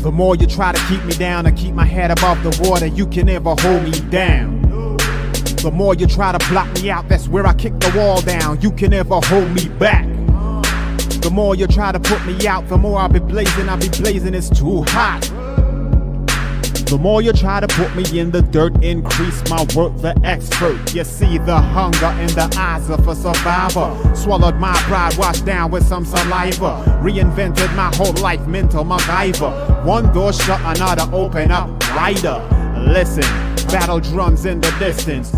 The more you try to keep me down and keep my head above the water, you can never hold me down. The more you try to block me out, that's where I kick the wall down. You can never hold me back. The more you try to put me out, the more I'll be blazing, it's too hot. The more you try to put me in the dirt, increase my work, the expert. You see the hunger in the eyes of a survivor. Swallowed my pride, washed down with some saliva. Reinvented my whole life, mental MacGyver. One door shut, another open up wider. Listen, battle drums in the distance.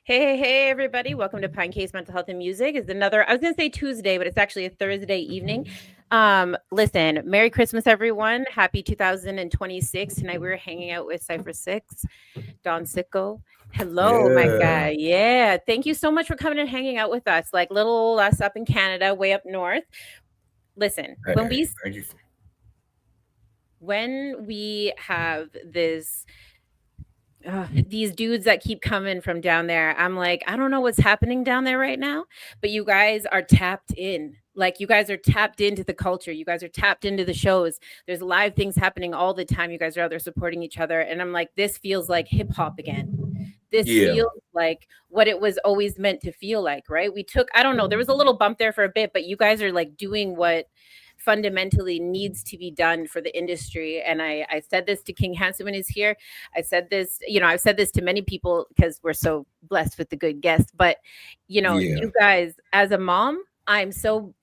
Hey, everybody. Welcome to Pinecase Mental Health and Music. It's another, I was going to say Tuesday, but it's actually a Thursday evening. Listen, Merry Christmas, everyone. Happy 2026. Tonight we were hanging out with Cyphersick, Don Sicko. Hello, my guy. Yeah. Thank you so much for coming and hanging out with us. Like little us up in Canada, way up north. Listen, when we have this... these dudes that keep coming from down there, I'm like, I don't know what's happening down there right now, but you guys are tapped in. Like, you guys are tapped into the culture. You guys are tapped into the shows. There's live things happening all the time. You guys are out there supporting each other. And I'm like, this feels like hip hop again. This feels like what it was always meant to feel like, right? I don't know, there was a little bump there for a bit, but you guys are like doing what fundamentally needs to be done for the industry. And I said this to King Handsome when he's here. I said this, I've said this to many people because we're so blessed with the good guests. But, you guys, as a mom, I'm so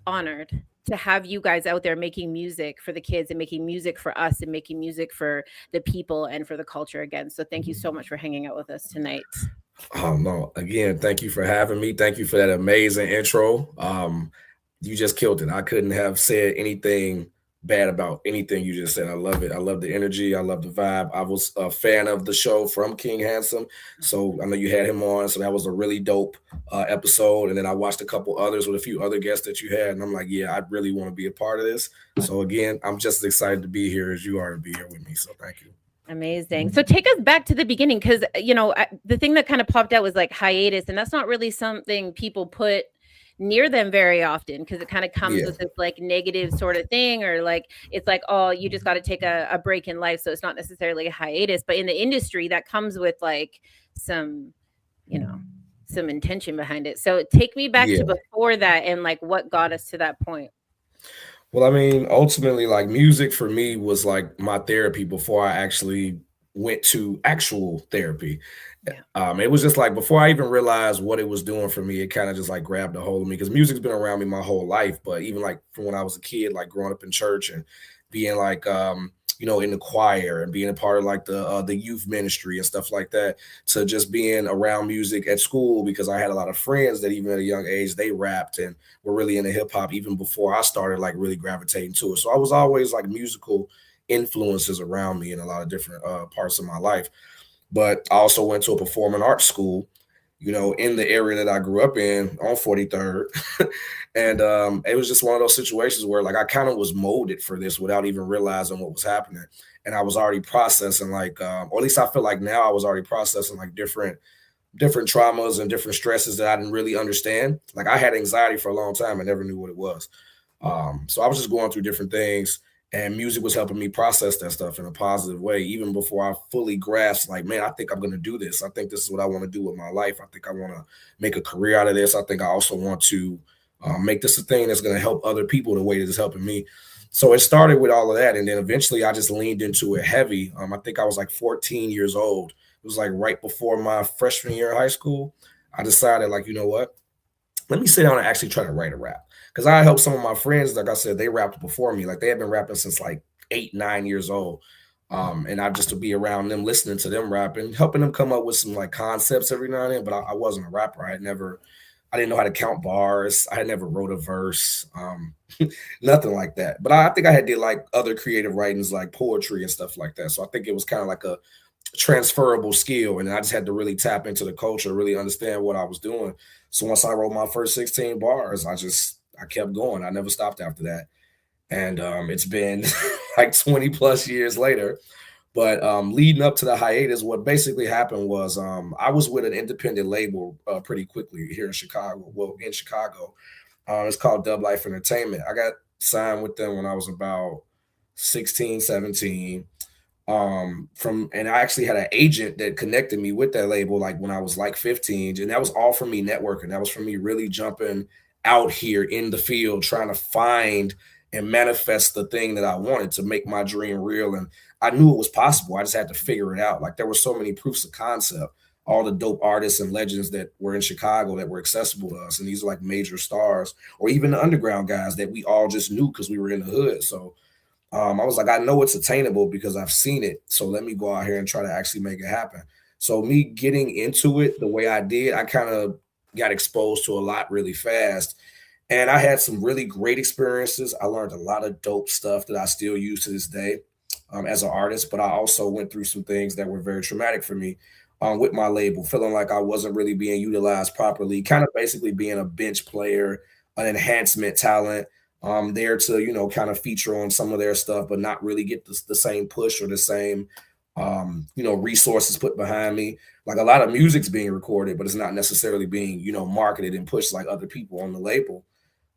honored to have you guys out there making music for the kids and making music for us and making music for the people and for the culture again. So thank you so much for hanging out with us tonight. Oh, no. Again, thank you for having me. Thank you for that amazing intro. You just killed it. I couldn't have said anything bad about anything you just said. I love it. I love the energy. I love the vibe. I was a fan of the show from King Handsome. So I know you had him on. So that was a really dope episode. And then I watched a couple others with a few other guests that you had. And I'm like, yeah, I really want to be a part of this. So again, I'm just as excited to be here as you are to be here with me. So thank you. Amazing. So take us back to the beginning, because, the thing that kind of popped out was like hiatus. And that's not really something people put near them very often, because it kind of comes with this like negative sort of thing, or like it's like, oh, you just got to take a break in life, so it's not necessarily a hiatus. But in the industry, that comes with like some intention behind it. So take me back to before that and like what got us to that point. Well, I mean, ultimately, like, music for me was like my therapy before I actually went to actual therapy. It was just like, before I even realized what it was doing for me, it kind of just like grabbed a hold of me, because music's been around me my whole life. But even like from when I was a kid, like growing up in church and being like, in the choir and being a part of like the youth ministry and stuff like that, to just being around music at school, because I had a lot of friends that even at a young age, they rapped and were really into hip hop even before I started like really gravitating to it. So I was always like musical influences around me in a lot of different parts of my life. But I also went to a performing arts school, in the area that I grew up in on 43rd. And it was just one of those situations where like I kind of was molded for this without even realizing what was happening. And I was already processing like, or at least I feel like now I was already processing like different traumas and different stresses that I didn't really understand. Like, I had anxiety for a long time. I never knew what it was. So I was just going through different things. And music was helping me process that stuff in a positive way, even before I fully grasped, like, man, I think I'm going to do this. I think this is what I want to do with my life. I think I want to make a career out of this. I think I also want to make this a thing that's going to help other people the way that it's helping me. So it started with all of that. And then eventually I just leaned into it heavy. I think I was like 14 years old. It was like right before my freshman year of high school. I decided, like, you know what? Let me sit down and actually try to write a rap. Because I helped some of my friends, like I said, they rapped before me. Like, they had been rapping since like 8, 9 years old. And I just to be around them, listening to them rapping, helping them come up with some like concepts every now and then. But I wasn't a rapper. I didn't know how to count bars. I had never wrote a verse, nothing like that. But I think I had did like other creative writings, like poetry and stuff like that. So I think it was kind of like a transferable skill. And I just had to really tap into the culture, really understand what I was doing. So once I wrote my first 16 bars, I kept going. I never stopped after that. And it's been like 20 plus years later. But leading up to the hiatus, what basically happened was I was with an independent label pretty quickly here in Chicago. Well, in Chicago, it's called L.I.F.E Entertainment. I got signed with them when I was about 16, 17. And I actually had an agent that connected me with that label like when I was like 15, and that was all from me networking. That was from me really jumping out here in the field trying to find and manifest the thing that I wanted to make my dream real. And I knew it was possible. I just had to figure it out. Like there were so many proofs of concept, all the dope artists and legends that were in Chicago that were accessible to us, and these are like major stars, or even the underground guys that we all just knew because we were in the hood. So I was like, I know it's attainable because I've seen it. So let me go out here and try to actually make it happen. So me getting into it the way I did, I kind of got exposed to a lot really fast. And I had some really great experiences. I learned a lot of dope stuff that I still use to this day as an artist. But I also went through some things that were very traumatic for me with my label, feeling like I wasn't really being utilized properly, kind of basically being a bench player, an enhancement talent, there to, kind of feature on some of their stuff, but not really get the same push or the same, resources put behind me. Like a lot of music's being recorded, but it's not necessarily being, marketed and pushed like other people on the label.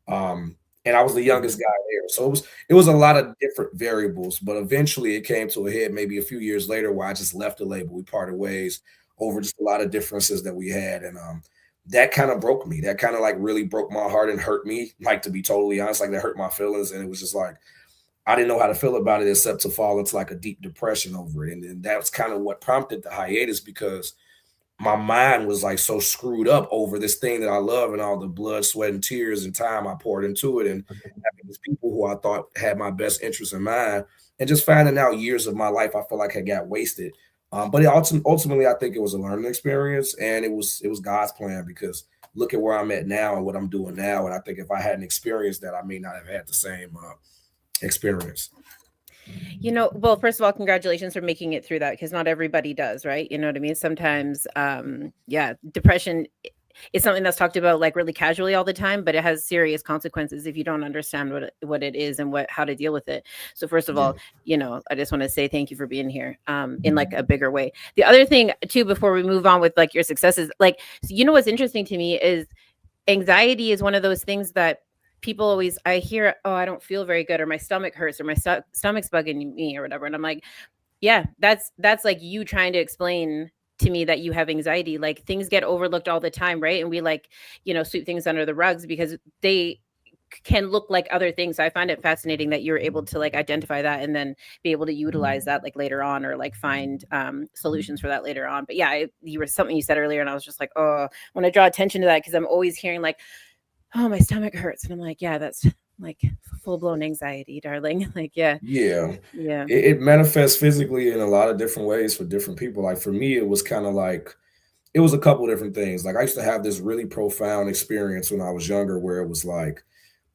And I was the youngest guy there. So it was a lot of different variables, but eventually it came to a head maybe a few years later where I just left the label. We parted ways over just a lot of differences that we had. And that kind of broke me. That kind of like really broke my heart and hurt me. Like, to be totally honest, like that hurt my feelings. And it was just like, I didn't know how to feel about it except to fall into like a deep depression over it. And then that's kind of what prompted the hiatus, because my mind was like so screwed up over this thing that I love and all the blood, sweat, and tears and time I poured into it. And having these people who I thought had my best interests in mind, and just finding out years of my life I feel like had got wasted. But ultimately, I think it was a learning experience, and it was God's plan, because look at where I'm at now and what I'm doing now. And I think if I hadn't experienced that, I may not have had the same experience. Well, first of all, congratulations for making it through that, because not everybody does, right? You know what I mean? Sometimes, depression is something that's talked about like really casually all the time, but it has serious consequences if you don't understand what it is and how to deal with it. So first of all, I just want to say thank you for being here in like a bigger way. The other thing too, before we move on with like your successes, like, what's interesting to me is anxiety is one of those things that people always, I hear, oh, I don't feel very good, or my stomach hurts, or my stomach's bugging me or whatever. And I'm like, yeah, that's like you trying to explain to me that you have anxiety. Like things get overlooked all the time, right? And we like, sweep things under the rugs because they can look like other things. So I find it fascinating that you're able to like identify that and then be able to utilize that like later on, or like find solutions for that later on. But yeah, you were something you said earlier, and I was just like, oh, I want to draw attention to that, because I'm always hearing like, oh, my stomach hurts. And I'm like, yeah, that's like full-blown anxiety, darling. Like, yeah. It manifests physically in a lot of different ways for different people. Like for me, it was kind of like, it was a couple of different things. Like I used to have this really profound experience when I was younger, where it was like,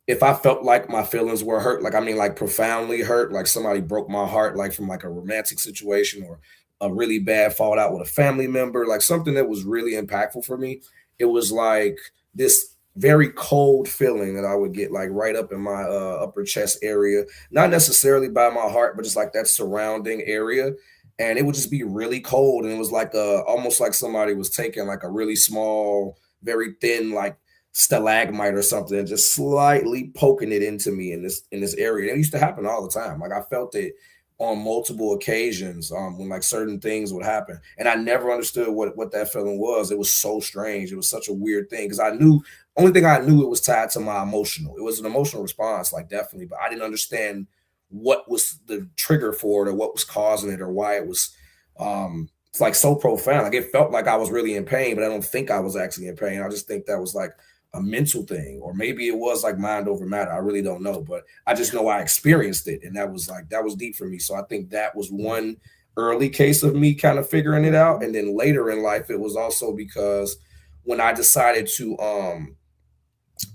if I felt like my feelings were hurt, like, I mean, like profoundly hurt, like somebody broke my heart, like from like a romantic situation or a really bad fallout with a family member, like something that was really impactful for me, it was like this very cold feeling that I would get like right up in my upper chest area, not necessarily by my heart, but just like that surrounding area. And it would just be really cold. And it was like almost like somebody was taking like a really small, very thin, like stalagmite or something, and just slightly poking it into me in this area. It used to happen all the time. Like I felt it on multiple occasions when like certain things would happen, and I never understood what that feeling was. It was so strange. It was such a weird thing, because I knew, only thing I knew, it was tied to my emotional. It was an emotional response, like definitely, but I didn't understand what was the trigger for it, or what was causing it, or why it was it's like so profound. Like it felt like I was really in pain, but I don't think I was actually in pain. I just think that was like a mental thing, or maybe it was like mind over matter. I really don't know, but I just know I experienced it, and that was deep for me. So I think that was one early case of me kind of figuring it out. And then later in life, it was also because when I decided to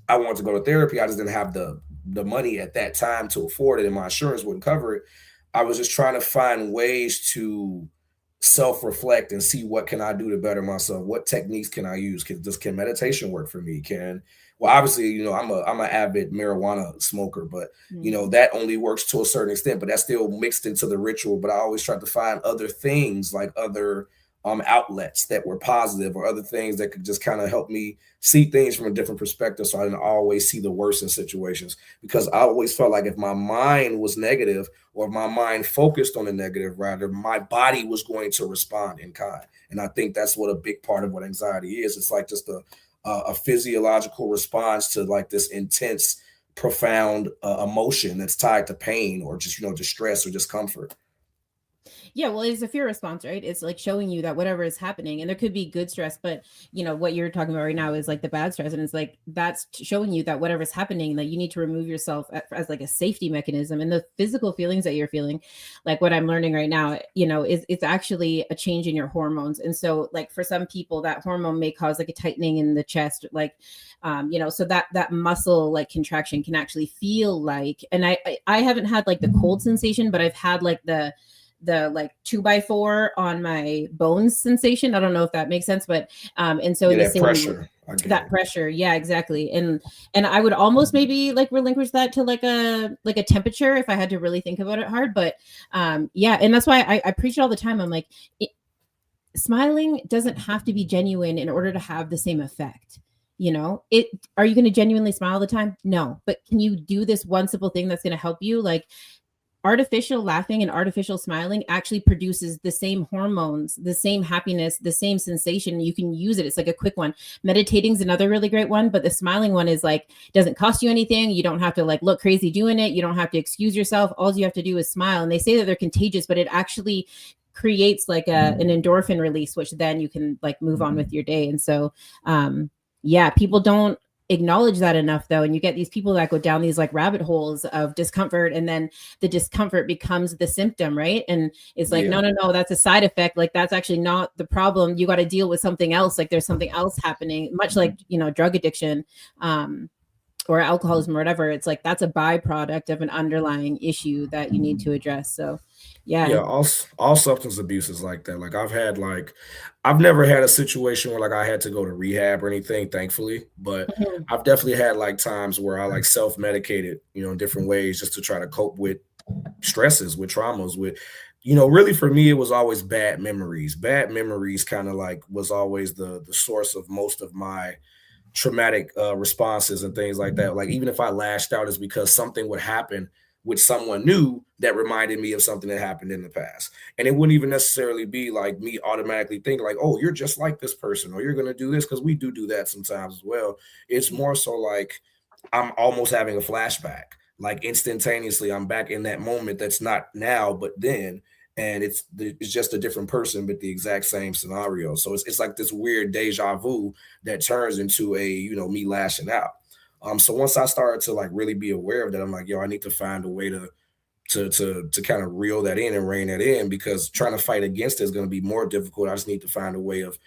I wanted to go to therapy, I just didn't have the money at that time to afford it, and my insurance wouldn't cover it. I was just trying to find ways to self-reflect and see what can I do to better myself. What techniques can I use? Can meditation work for me? Well, obviously, I'm an avid marijuana smoker, but that only works to a certain extent, but that's still mixed into the ritual. But I always try to find other things, like other outlets that were positive, or other things that could just kind of help me see things from a different perspective, so I didn't always see the worst in situations. Because I always felt like if my mind was negative, or my mind focused on the negative, rather, my body was going to respond in kind. And I think that's what a big part of what anxiety is. It's like just a physiological response to like this intense, profound emotion that's tied to pain, or just, distress or discomfort. Yeah, well, it's a fear response, right? It's like showing you that whatever is happening, and there could be good stress, but what you're talking about right now is like the bad stress, and it's like that's showing you that whatever's happening, that you need to remove yourself as like a safety mechanism. And the physical feelings that you're feeling, like what I'm learning right now, is it's actually a change in your hormones. And so, like for some people, that hormone may cause like a tightening in the chest, like so that muscle like contraction can actually feel like, and I haven't had like the cold sensation, but I've had like the like 2x4 on my bones sensation. I don't know if that makes sense, but and so that pressure, pressure, yeah, exactly. And I would almost maybe like relinquish that to like a temperature if I had to really think about it hard. But yeah, and that's why I preach it all the time. I'm like, smiling doesn't have to be genuine in order to have the same effect. Are you going to genuinely smile all the time? No, but can you do this one simple thing that's going to help you? Like, artificial laughing and artificial smiling actually produces the same hormones, the same happiness, the same sensation. You can use it. It's like a quick one. Meditating is another really great one, but the smiling one is like, doesn't cost you anything. You don't have to like look crazy doing it. You don't have to excuse yourself. All you have to do is smile. And they say that they're contagious, but it actually creates like an endorphin release, which then you can like move on with your day. And so, yeah, people don't acknowledge that enough though, and you get these people that go down these like rabbit holes of discomfort, and then the discomfort becomes the symptom, right? And it's like, no, that's a side effect. Like, that's actually not the problem. You got to deal with something else. Like, there's something else happening, much like drug addiction or alcoholism or whatever. It's like that's a byproduct of an underlying issue that you need to address. So yeah, all substance abuse is like that. Like I've never had a situation where like I had to go to rehab or anything, thankfully, but I've definitely had like times where I like self-medicated, in different ways, just to try to cope with stresses, with traumas, with really for me it was always bad memories. Bad memories kind of like was always the source of most of my traumatic responses and things like that. Like, even if I lashed out, is because something would happen with someone new that reminded me of something that happened in the past. And it wouldn't even necessarily be like me automatically thinking like, oh, you're just like this person, or you're going to do this, because we do that sometimes as well. It's more so like I'm almost having a flashback, like instantaneously I'm back in that moment that's not now but then, and it's just a different person but the exact same scenario. So it's like this weird deja vu that turns into a me lashing out. So once I started to like really be aware of that, I'm like, yo, I need to find a way to kind of reel that in and rein that in, because trying to fight against it is going to be more difficult. I just need to find a way of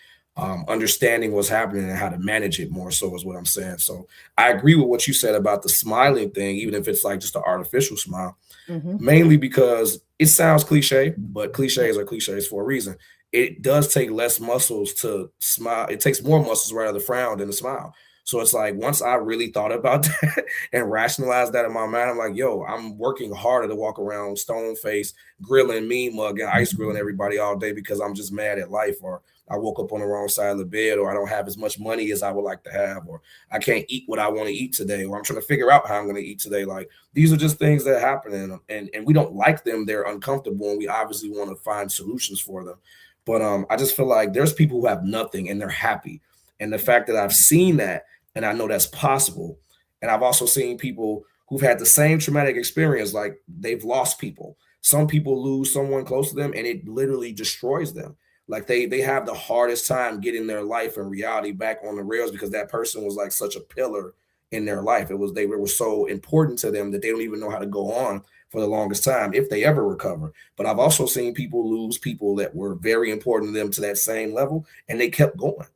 understanding what's happening and how to manage it more, so is what I'm saying. So I agree with what you said about the smiling thing, even if it's like just an artificial smile, mainly because it sounds cliche, but cliches are cliches for a reason. It does take less muscles to smile. It takes more muscles rather to frown than to smile. So it's like, once I really thought about that and rationalized that in my mind, I'm like, yo, I'm working harder to walk around stone face, grilling, mean mugging, ice grilling everybody all day because I'm just mad at life, or I woke up on the wrong side of the bed, or I don't have as much money as I would like to have, or I can't eat what I want to eat today, or I'm trying to figure out how I'm going to eat today. Like, these are just things that happen, and we don't like them. They're uncomfortable, and we obviously want to find solutions for them. But I just feel like there's people who have nothing and they're happy. And the fact that I've seen that, and I know that's possible. And I've also seen people who've had the same traumatic experience, like they've lost people. Some people lose someone close to them and it literally destroys them. Like they have the hardest time getting their life and reality back on the rails, because that person was like such a pillar in their life. They were so important to them that they don't even know how to go on for the longest time, if they ever recover. But I've also seen people lose people that were very important to them to that same level, and they kept going.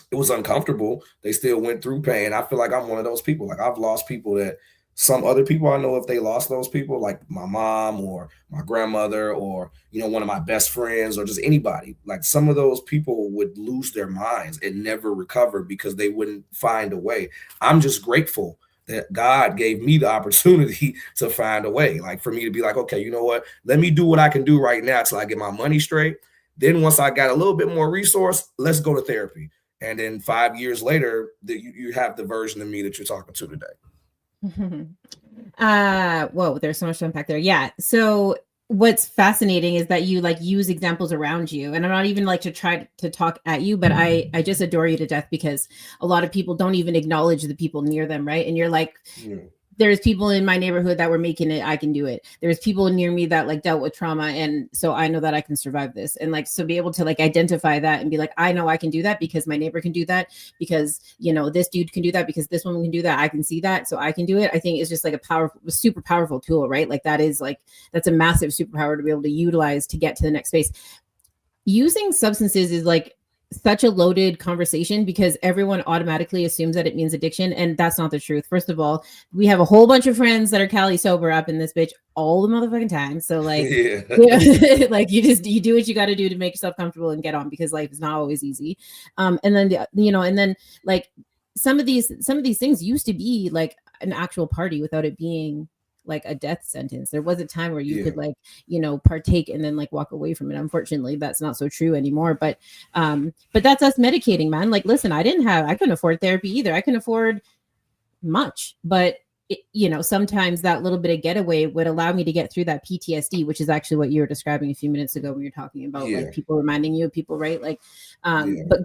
It was uncomfortable. They still went through pain. I feel like I'm one of those people. Like, I've lost people that some other people I know, if they lost those people, like my mom or my grandmother, or, one of my best friends, or just anybody, like some of those people would lose their minds and never recover because they wouldn't find a way. I'm just grateful that God gave me the opportunity to find a way, like for me to be like, okay, you know what? Let me do what I can do right now till I get my money straight. Then once I got a little bit more resource, let's go to therapy. And then 5 years later, you have the version of me that you're talking to today. Whoa, there's so much to unpack there. Yeah. So what's fascinating is that you like use examples around you, and I'm not even like to try to talk at you, but I just adore you to death, because a lot of people don't even acknowledge the people near them, right? And you're like, there's people in my neighborhood that were making it, I can do it. There's people near me that like dealt with trauma, and so I know that I can survive this. And like, so be able to like identify that and be like, I know I can do that because my neighbor can do that, because you know this dude can do that, because this woman can do that, I can see that, so I can do it. I think it's just like a super powerful tool, right? Like that is like, that's a massive superpower to be able to utilize to get to the next space. Using substances is like such a loaded conversation, because everyone automatically assumes that it means addiction, and that's not the truth. First of all, we have a whole bunch of friends that are Cali sober up in this bitch all the motherfucking time. So like, like you do what you got to do to make yourself comfortable and get on, because life is not always easy. And then like some of these things used to be like an actual party without it being like a death sentence. There was a time where you could like, partake and then like walk away from it. Unfortunately, that's not so true anymore. But that's us medicating, man. Like, listen, I couldn't afford therapy either. I couldn't afford much, but sometimes that little bit of getaway would allow me to get through that PTSD, which is actually what you were describing a few minutes ago when you're talking about like people reminding you of people, right? Like, but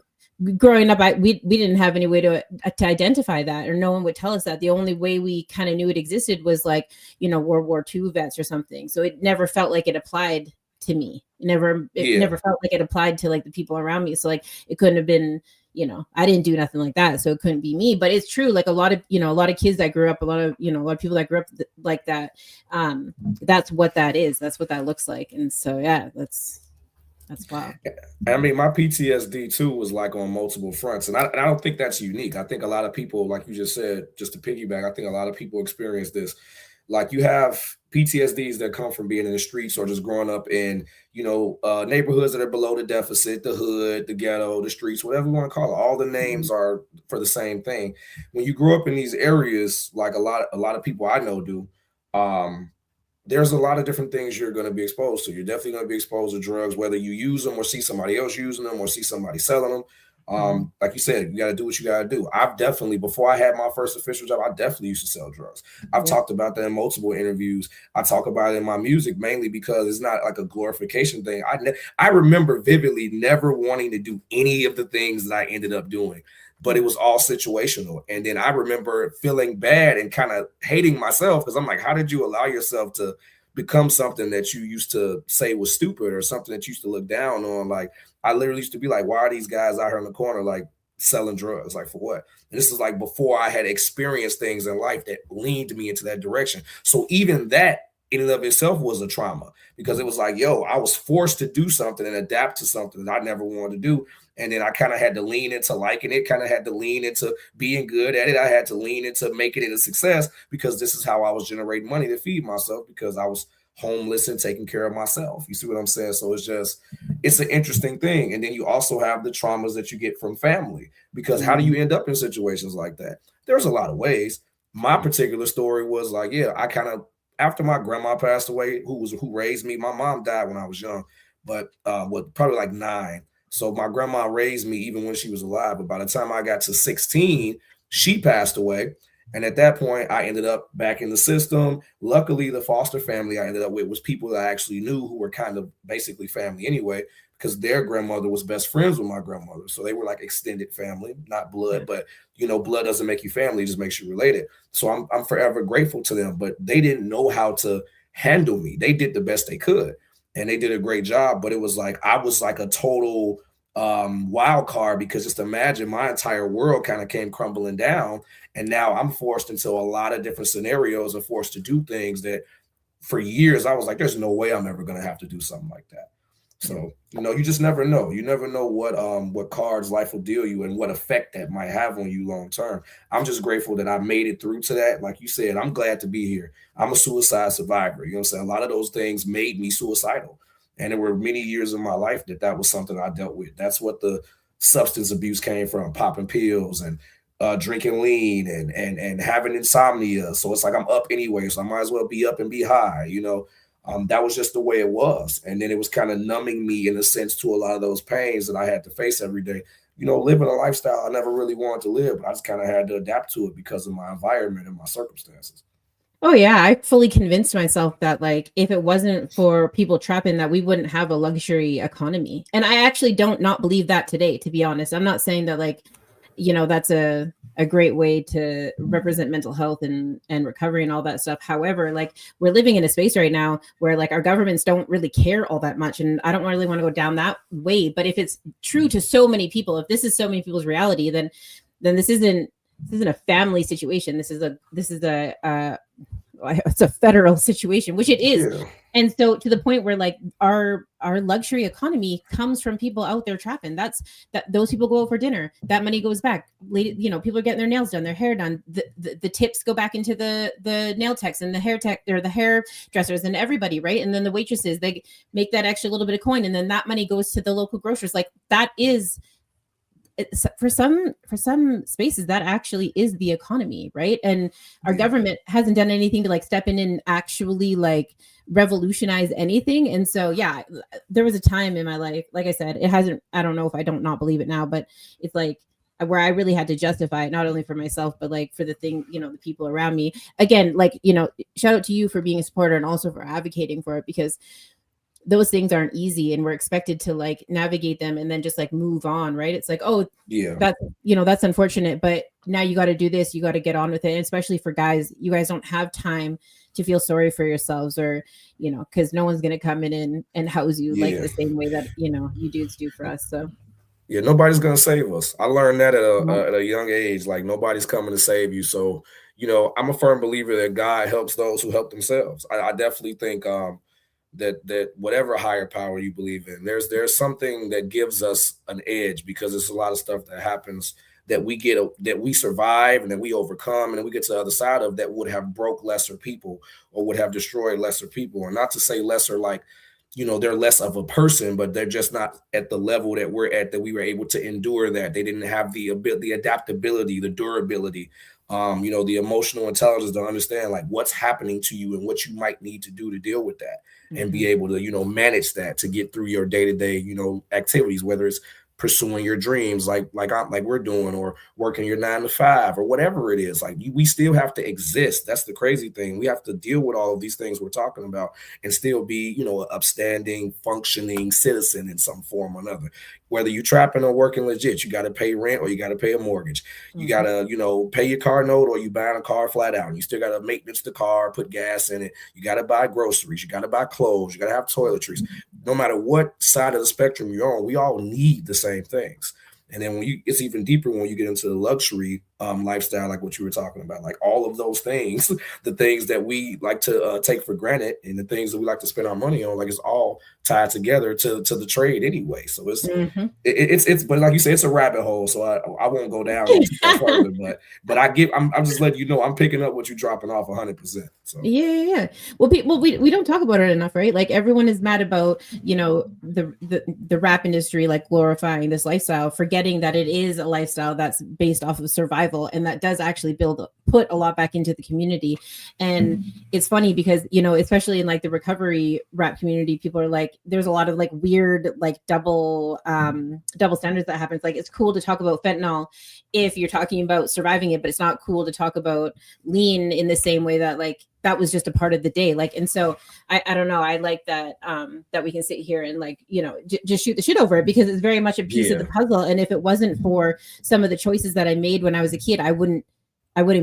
growing up, we didn't have any way to identify that, or no one would tell us that. The only way we kind of knew it existed was like, World War II vets or something. So it never felt like it applied to me. It never felt like it applied to like the people around me. So like it couldn't have been, I didn't do nothing like that, so it couldn't be me. But it's true, like a lot of kids that grew up, a lot of people that grew up like that, that's what that is. That's what that looks like. And so yeah, that's wild. I mean, my PTSD too was like on multiple fronts, and I don't think that's unique. I think a lot of people, like you just said, just to piggyback, I think a lot of people experience this. Like you have PTSDs that come from being in the streets or just growing up in, neighborhoods that are below the deficit, the hood, the ghetto, the streets, whatever you want to call it. All the names are for the same thing. When you grow up in these areas, like a lot of people I know do, there's a lot of different things you're going to be exposed to. You're definitely going to be exposed to drugs, whether you use them or see somebody else using them or see somebody selling them. Like you said, you got to do what you got to do. I've definitely, before I had my first official job, I definitely used to sell drugs. I've talked about that in multiple interviews. I talk about it in my music mainly because it's not like a glorification thing. I remember vividly never wanting to do any of the things that I ended up doing, but it was all situational. And then I remember feeling bad and kind of hating myself, because I'm like, how did you allow yourself to become something that you used to say was stupid or something that you used to look down on? Like, I literally used to be like, why are these guys out here in the corner like selling drugs? Like, for what? And this is like before I had experienced things in life that leaned me into that direction. So even that in and of itself was a trauma, because it was like, I was forced to do something and adapt to something that I never wanted to do. And then I kind of had to lean into liking it, kind of had to lean into being good at it. I had to lean into making it a success, because this is how I was generating money to feed myself, because I was homeless and taking care of myself. You see what I'm saying? So it's an interesting thing. And then you also have the traumas that you get from family, because how do you end up in situations like that? There's a lot of ways. My particular story was like, I kind of, after my grandma passed away, who raised me, my mom died when I was young, but probably like 9. So my grandma raised me even when she was alive. But by the time I got to 16, she passed away. And at that point, I ended up back in the system. Luckily, the foster family I ended up with was people that I actually knew, who were kind of basically family anyway, because their grandmother was best friends with my grandmother. So they were like extended family, not blood, but blood doesn't make you family, it just makes you related. So I'm forever grateful to them, but they didn't know how to handle me. They did the best they could, and they did a great job. But it was like, I was like a total wild card, because just imagine my entire world kind of came crumbling down. And now I'm forced into a lot of different scenarios and forced to do things that for years I was like, there's no way I'm ever going to have to do something like that. So, you just never know. You never know what cards life will deal you and what effect that might have on you long term. I'm just grateful that I made it through to that. Like you said, I'm glad to be here. I'm a suicide survivor. You know what I'm saying? A lot of those things made me suicidal. And there were many years in my life that was something I dealt with. That's what the substance abuse came from, popping pills and drinking lean and having insomnia. So it's like I'm up anyway, so I might as well be up and be high, That was just the way it was. And then it was kind of numbing me in a sense to a lot of those pains that I had to face every day. Living a lifestyle I never really wanted to live, but I just kind of had to adapt to it because of my environment and my circumstances. Oh yeah, I fully convinced myself that like if it wasn't for people trapping, that we wouldn't have a luxury economy. And I actually don't not believe that today, to be honest. I'm not saying that like, that's a great way to represent mental health and recovery and all that stuff. However, like we're living in a space right now where like our governments don't really care all that much, and I don't really want to go down that way. But if it's true to so many people, if this is so many people's reality, then this isn't a family situation. This is a it's a federal situation, which it is. Yeah. And so to the point where like our luxury economy comes from people out there trapping. Those people go out for dinner. That money goes back. People are getting their nails done, their hair done. The tips go back into the nail techs and the hair tech or the hairdressers and everybody, right? And then the waitresses, they make that extra little bit of coin, and then that money goes to the local grocers. Like that is, for some spaces, that actually is the economy, right? And our government hasn't done anything to like step in and actually like revolutionize anything. And so yeah, there was a time in my life, like I said, it hasn't, I don't know if I don't not believe it now, but it's like where I really had to justify it, not only for myself, but like for the thing, the people around me. Again, like, shout out to you for being a supporter and also for advocating for it, because those things aren't easy, and we're expected to like navigate them and then just like move on, right? It's like, oh yeah, that's unfortunate, but now you got to do this, you got to get on with it. And especially for guys, you guys don't have time to feel sorry for yourselves, or because no one's gonna come in and house you like the same way that you dudes do for us. So yeah, nobody's gonna save us. I learned that at a young age. Like nobody's coming to save you. So I'm a firm believer that God helps those who help themselves. I definitely think that whatever higher power you believe in, there's something that gives us an edge, because there's a lot of stuff that happens that we survive and that we overcome, and then we get to the other side of that would have broke lesser people or would have destroyed lesser people. And not to say lesser like they're less of a person, but they're just not at the level that we're at, that we were able to endure that. They didn't have the ability, the adaptability, the durability, the emotional intelligence to understand like what's happening to you and what you might need to do to deal with that, and be able to, manage that to get through your day-to-day, activities, whether it's pursuing your dreams like we're doing, or working your 9 to 5 or whatever it is. Like we still have to exist. That's the crazy thing. We have to deal with all of these things we're talking about and still be, an upstanding, functioning citizen in some form or another. Whether you trapping or working legit, you got to pay rent or you got to pay a mortgage. You got to, pay your car note, or you buying a car flat out. And you still got to maintenance the car, put gas in it. You got to buy groceries. You got to buy clothes. You got to have toiletries. No matter what side of the spectrum you're on, we all need the same things. And then it's even deeper when you get into the luxury lifestyle, like what you were talking about, like all of those things, the things that we like to take for granted, and the things that we like to spend our money on, like it's all tied together to the trade anyway. So it's but like you said, it's a rabbit hole. So I won't go down further, but I'm just letting you know I'm picking up what you're dropping off 100%. So yeah. Well, we don't talk about it enough, right? Like everyone is mad about the rap industry like glorifying this lifestyle, forgetting that it is a lifestyle that's based off of survival, and that does actually put a lot back into the community. And it's funny because especially in like the recovery rap community, people are like, there's a lot of like weird like double standards that happens. Like it's cool to talk about fentanyl if you're talking about surviving it, but it's not cool to talk about lean in the same way that like that was just a part of the day. Like, and so I don't know. I like that, that we can sit here and like, just shoot the shit over it, because it's very much a piece of the puzzle. And if it wasn't for some of the choices that I made when I was a kid, I wouldn't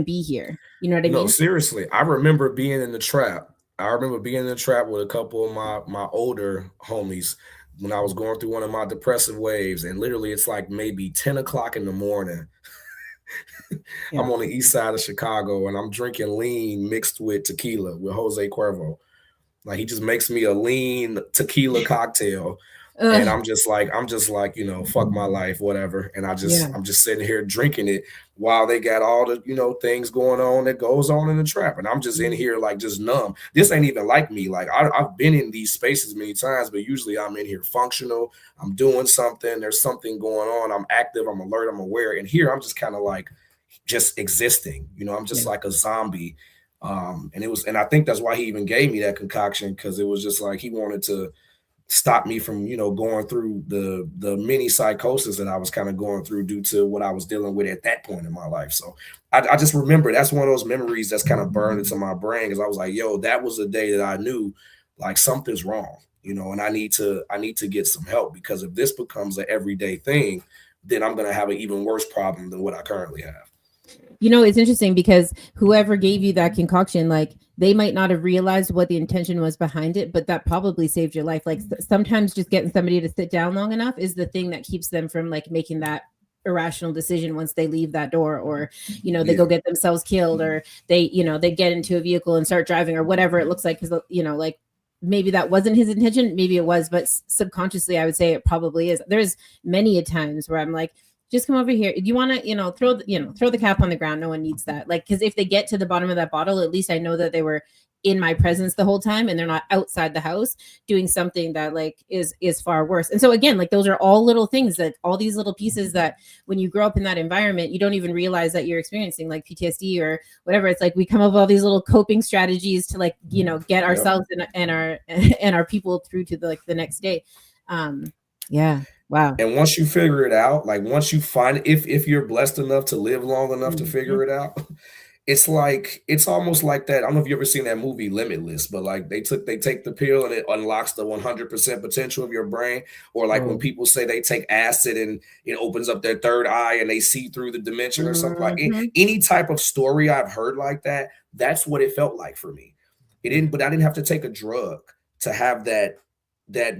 be here. You know what I mean? No, seriously. I remember being in the trap. With a couple of my older homies when I was going through one of my depressive waves. And literally it's like maybe 10 o'clock in the morning. Yeah. I'm on the east side of Chicago, and I'm drinking lean mixed with tequila with Jose Cuervo. Like he just makes me a lean tequila cocktail. And I'm just like, fuck my life, whatever. And I'm just sitting here drinking it while they got all the, things going on that goes on in the trap. And I'm just in here like just numb. This ain't even like me. Like I've been in these spaces many times, but usually I'm in here functional. I'm doing something. There's something going on. I'm active. I'm alert. I'm aware. And here I'm just kind of like just existing. I'm just like a zombie And I think that's why he even gave me that concoction, because it was just like he wanted to stop me from, going through the mini psychosis that I was kind of going through due to what I was dealing with at that point in my life. So I just remember that's one of those memories that's kind of burned into my brain, because I was like, yo, that was the day that I knew like something's wrong, and I need to get some help, because if this becomes an everyday thing, then I'm going to have an even worse problem than what I currently have. It's interesting because whoever gave you that concoction, like they might not have realized what the intention was behind it, but that probably saved your life. Like sometimes just getting somebody to sit down long enough is the thing that keeps them from like making that irrational decision once they leave that door, or they go get themselves killed, or they get into a vehicle and start driving, or whatever it looks like, because like maybe that wasn't his intention, maybe it was, but subconsciously I would say it probably is. There's many a times where I'm like, just come over here. You want to, throw the cap on the ground. No one needs that. Like, because if they get to the bottom of that bottle, at least I know that they were in my presence the whole time and they're not outside the house doing something that like is far worse. And so again, like those are all little things, that all these little pieces that when you grow up in that environment, you don't even realize that you're experiencing like PTSD or whatever. It's like we come up with all these little coping strategies to like, get ourselves and our people through to the next day. Yeah. Wow. And once you figure it out, like once you find, if you're blessed enough to live long enough to figure it out, it's almost like that. I don't know if you ever seen that movie Limitless, but like they take the pill and it unlocks the 100% potential of your brain. Or like when people say they take acid and it opens up their third eye and they see through the dimension or something like any type of story I've heard like that. That's what it felt like for me. But I didn't have to take a drug to have that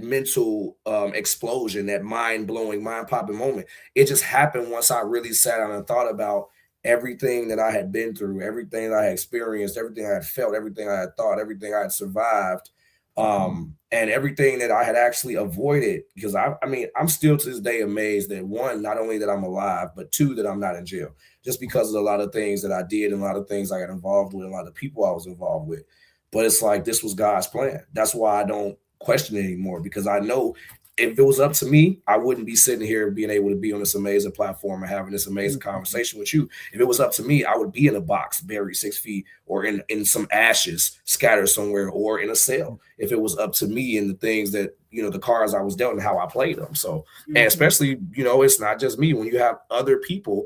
mental explosion, that mind-blowing, mind-popping moment. It just happened once I really sat down and thought about everything that I had been through, everything that I had experienced, everything I had felt, everything I had thought, everything I had survived, and everything that I had actually avoided. Because I'm still to this day amazed that, one, not only that I'm alive, but two, that I'm not in jail, just because of a lot of things that I did and a lot of things I got involved with, a lot of people I was involved with. But it's like, this was God's plan. That's why I don't question it anymore, because I know if it was up to me, I wouldn't be sitting here being able to be on this amazing platform and having this amazing conversation with you. If it was up to me, I would be in a box buried 6 feet, or in some ashes scattered somewhere, or in a cell, if it was up to me and the things that, the cards I was dealt and how I played them. So, and especially, it's not just me. When you have other people,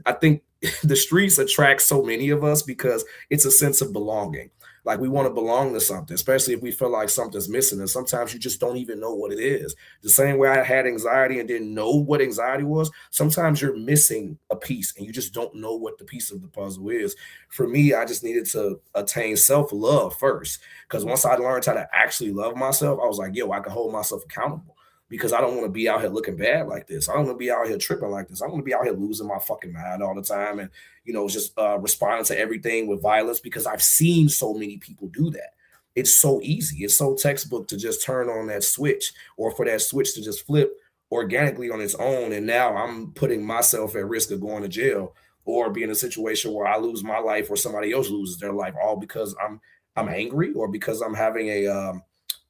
I think the streets attract so many of us because it's a sense of belonging. Like we want to belong to something, especially if we feel like something's missing. And sometimes you just don't even know what it is. The same way I had anxiety and didn't know what anxiety was, sometimes you're missing a piece and you just don't know what the piece of the puzzle is. For me, I just needed to attain self-love first, because once I learned how to actually love myself, I was like, yo, I can hold myself accountable, because I don't want to be out here looking bad like this. I don't want to be out here tripping like this. I want to be out here losing my fucking mind all the time and, just responding to everything with violence, because I've seen so many people do that. It's so easy. It's so textbook to just turn on that switch, or for that switch to just flip organically on its own. And now I'm putting myself at risk of going to jail, or be in a situation where I lose my life or somebody else loses their life, all because I'm angry, or because I'm having a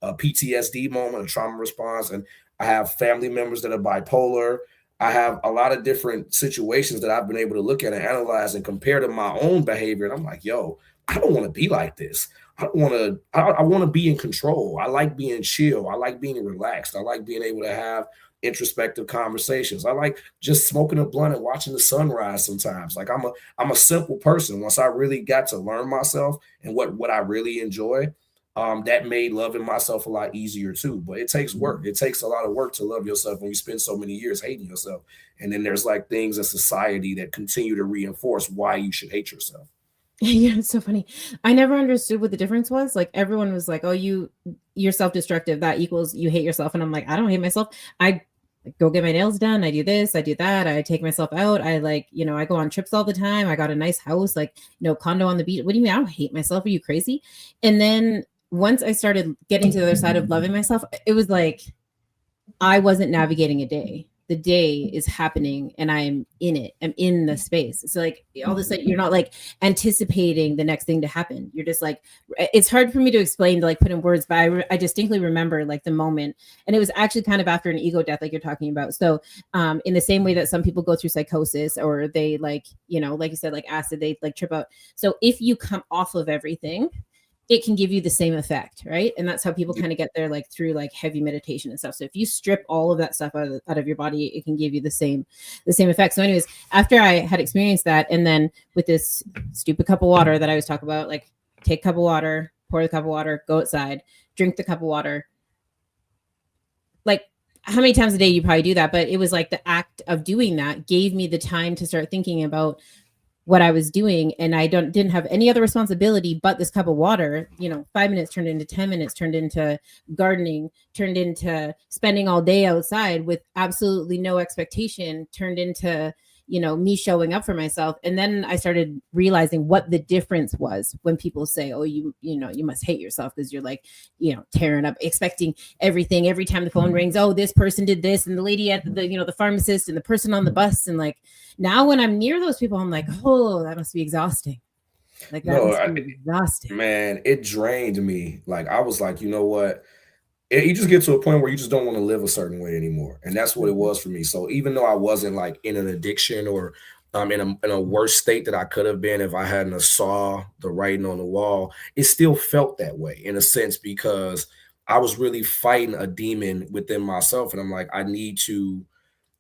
PTSD moment, a trauma response. And I have family members that are bipolar. I have a lot of different situations that I've been able to look at and analyze and compare to my own behavior. And I'm like, yo, I don't want to be like this. I want to be in control. I like being chill. I like being relaxed. I like being able to have introspective conversations. I like just smoking a blunt and watching the sunrise sometimes. Like I'm a simple person. Once I really got to learn myself and what I really enjoy, that made loving myself a lot easier too. But it takes work. It takes a lot of work to love yourself when you spend so many years hating yourself. And then there's like things in society that continue to reinforce why you should hate yourself. Yeah, it's so funny. I never understood what the difference was. Like everyone was like, oh, you're self-destructive. That equals you hate yourself. And I'm like, I don't hate myself. I go get my nails done. I do this, I do that. I take myself out. I I go on trips all the time. I got a nice house, condo on the beach. What do you mean? I don't hate myself. Are you crazy? And then once I started getting to the other side of loving myself, it was like I wasn't navigating a day. the day is happening and I'm in it. I'm in the space. So like all of a sudden you're not like anticipating the next thing to happen. You're just like, it's hard for me to explain, to like put in words, but I distinctly remember like the moment. And it was actually kind of after an ego death, like you're talking about. So in the same way that some people go through psychosis, or they like, you know, like you said, like acid, they like trip out. So if you come off of everything, it can give you the same effect, right? And that's how people kind of get there, like through like heavy meditation and stuff. So if you strip all of that stuff out of your body, it can give you the same effect. So anyways, after I had experienced that, and then with this stupid cup of water that I was talking about, like take a cup of water, pour the cup of water, go outside, drink the cup of water. Like how many times a day you probably do that, but it was like the act of doing that gave me the time to start thinking about what I was doing, and I didn't have any other responsibility but this cup of water. You know, 5 minutes turned into 10 minutes, turned into gardening, turned into spending all day outside with absolutely no expectation, turned into, you know, me showing up for myself. And then I started realizing what the difference was when people say, oh, you know, you must hate yourself because you're like, you know, tearing up, expecting everything every time the phone rings. Oh, this person did this, and the lady at the, you know, the pharmacist, and the person on the bus. And like, now when I'm near those people, I'm like, oh, that must be exhausting. Like that must be exhausting. Man, it drained me. Like I was like, you know what? You just get to a point where you just don't want to live a certain way anymore. And that's what it was for me. So even though I wasn't like in an addiction or in a worse state that I could have been if I hadn't saw the writing on the wall, it still felt that way in a sense, because I was really fighting a demon within myself. And I'm like, I need to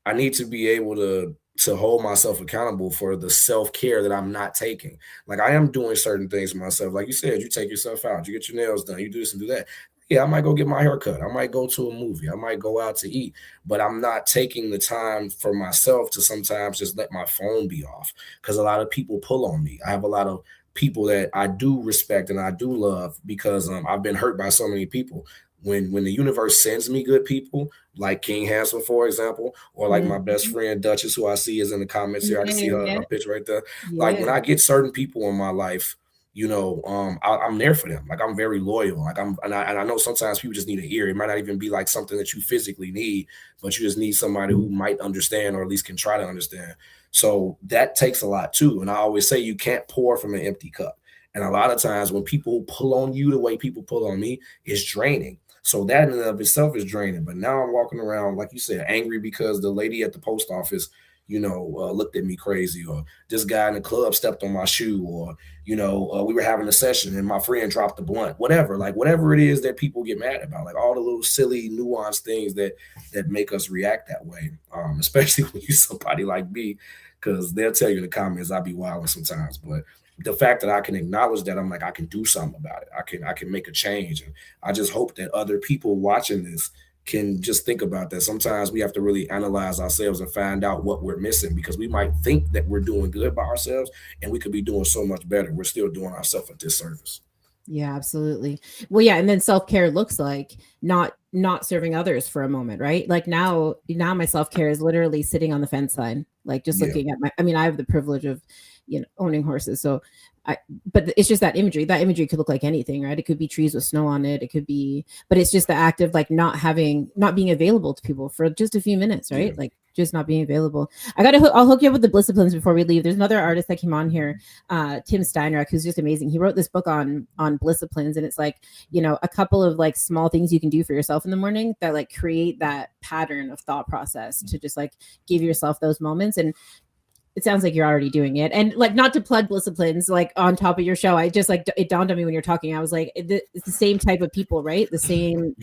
be able to hold myself accountable for the self-care that I'm not taking. Like I am doing certain things for myself. Like you said, you take yourself out, you get your nails done, you do this and do that. Yeah, I might go get my hair cut. I might go to a movie. I might go out to eat, but I'm not taking the time for myself to sometimes just let my phone be off, because a lot of people pull on me. I have a lot of people that I do respect and I do love, because I've been hurt by so many people. When the universe sends me good people, like King Handsome, for example, or like my best friend Duchess, who I see is in the comments here. I can see her picture right there. Like when I get certain people in my life, you know, I'm there for them. Like I'm very loyal. Like and I know sometimes people just need an ear. It might not even be like something that you physically need, but you just need somebody who might understand, or at least can try to understand. So that takes a lot too. And I always say you can't pour from an empty cup. And a lot of times when people pull on you the way people pull on me, it's draining. So that in and of itself is draining. But now I'm walking around, like you said, angry because the lady at the post office, you know, looked at me crazy, or this guy in the club stepped on my shoe, or, you know, we were having a session and my friend dropped the blunt, whatever it is that people get mad about, like all the little silly nuanced things that make us react that way, especially when you're somebody like me, because they'll tell you in the comments, I be wilding sometimes. But the fact that I can acknowledge that, I'm like, I can do something about it. I can make a change. And I just hope that other people watching this can just think about that. Sometimes we have to really analyze ourselves and find out what we're missing, because we might think that we're doing good by ourselves and we could be doing so much better. We're still doing ourselves a disservice. Yeah, absolutely. Well, yeah. And then self-care looks like not serving others for a moment, right? Like now my self-care is literally sitting on the fence line, like just looking at I have the privilege of, you know, owning horses. So but it's just that imagery could look like anything, right? It could be trees with snow on it. It could be, but it's just the act of like not being available to people for just a few minutes, right? Like just not being available. I'll hook you up with the Blissciplines before we leave. There's another artist that came on here, Tim Steinreich, who's just amazing. He wrote this book on Blissciplines, and it's like, you know, a couple of like small things you can do for yourself in the morning that like create that pattern of thought process to just like give yourself those moments. And it sounds like you're already doing it. And like, not to plug Blissciplines like on top of your show, I just like, it dawned on me when you're talking, I was like, it's the same type of people, right? The same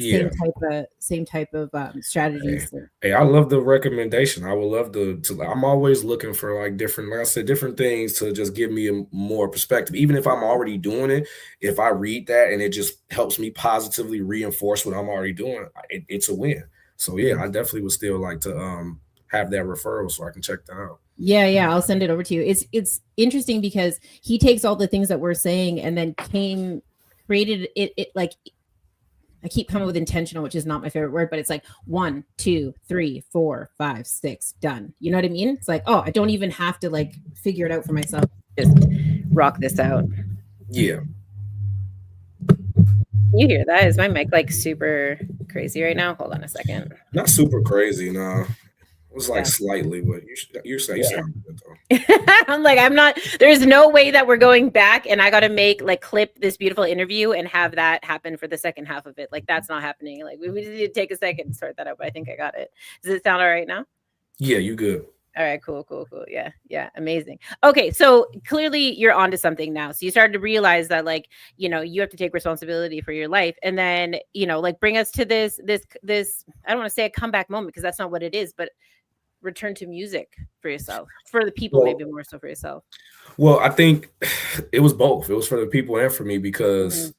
type of strategies. Hey, I love the recommendation. I would love to I'm always looking for like different, like I said, different things to just give me a more perspective. Even if I'm already doing it, if I read that and it just helps me positively reinforce what I'm already doing, it's a win. So yeah, I definitely would still like to have that referral so I can check that out. Yeah, I'll send it over to you. It's interesting because he takes all the things that we're saying and then created it like, I keep coming with intentional, which is not my favorite word, but it's like 1, 2, 3, 4, 5, 6, done. You know what I mean? It's like, oh, I don't even have to like figure it out for myself. Just rock this out. Yeah. Can you hear that? Is my mic like super crazy right now? Hold on a second. Not super crazy, no. It was like slightly, but you sound good though. I'm like, there's no way that we're going back and I got to make like clip this beautiful interview and have that happen for the second half of it. Like, that's not happening. Like, we need to take a second to sort that out, but I think I got it. Does it sound all right now? Yeah, you good. All right, cool. Yeah, amazing. Okay, so clearly you're onto something now. So you started to realize that, like, you have to take responsibility for your life, and then like, bring us to this. I don't want to say a comeback moment because that's not what it is, but return to music for yourself, for the people, maybe more so for yourself. Well, I think it was both. It was for the people and for me because.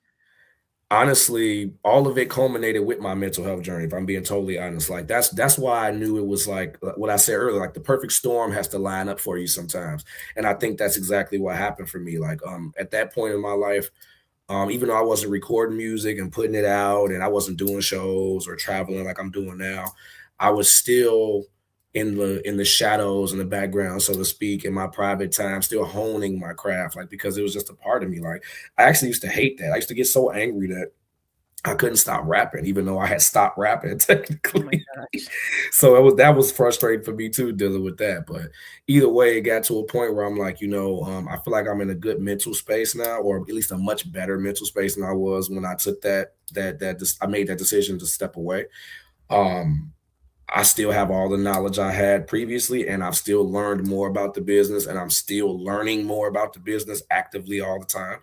Honestly, all of it culminated with my mental health journey. If I'm being totally honest, like that's why I knew it was like what I said earlier, like the perfect storm has to line up for you sometimes. And I think that's exactly what happened for me. Like at that point in my life, even though I wasn't recording music and putting it out and I wasn't doing shows or traveling like I'm doing now, I was still in the shadows, in the background, so to speak, in my private time, still honing my craft, like, because it was just a part of me. Like, I actually used to hate that. I used to get so angry that I couldn't stop rapping, even though I had stopped rapping technically. So that was frustrating for me too, dealing with that. But either way, it got to a point where I'm like, I feel like I'm in a good mental space now, or at least a much better mental space than I was when I took I made that decision to step away. I still have all the knowledge I had previously, and I've still learned more about the business, and I'm still learning more about the business actively all the time.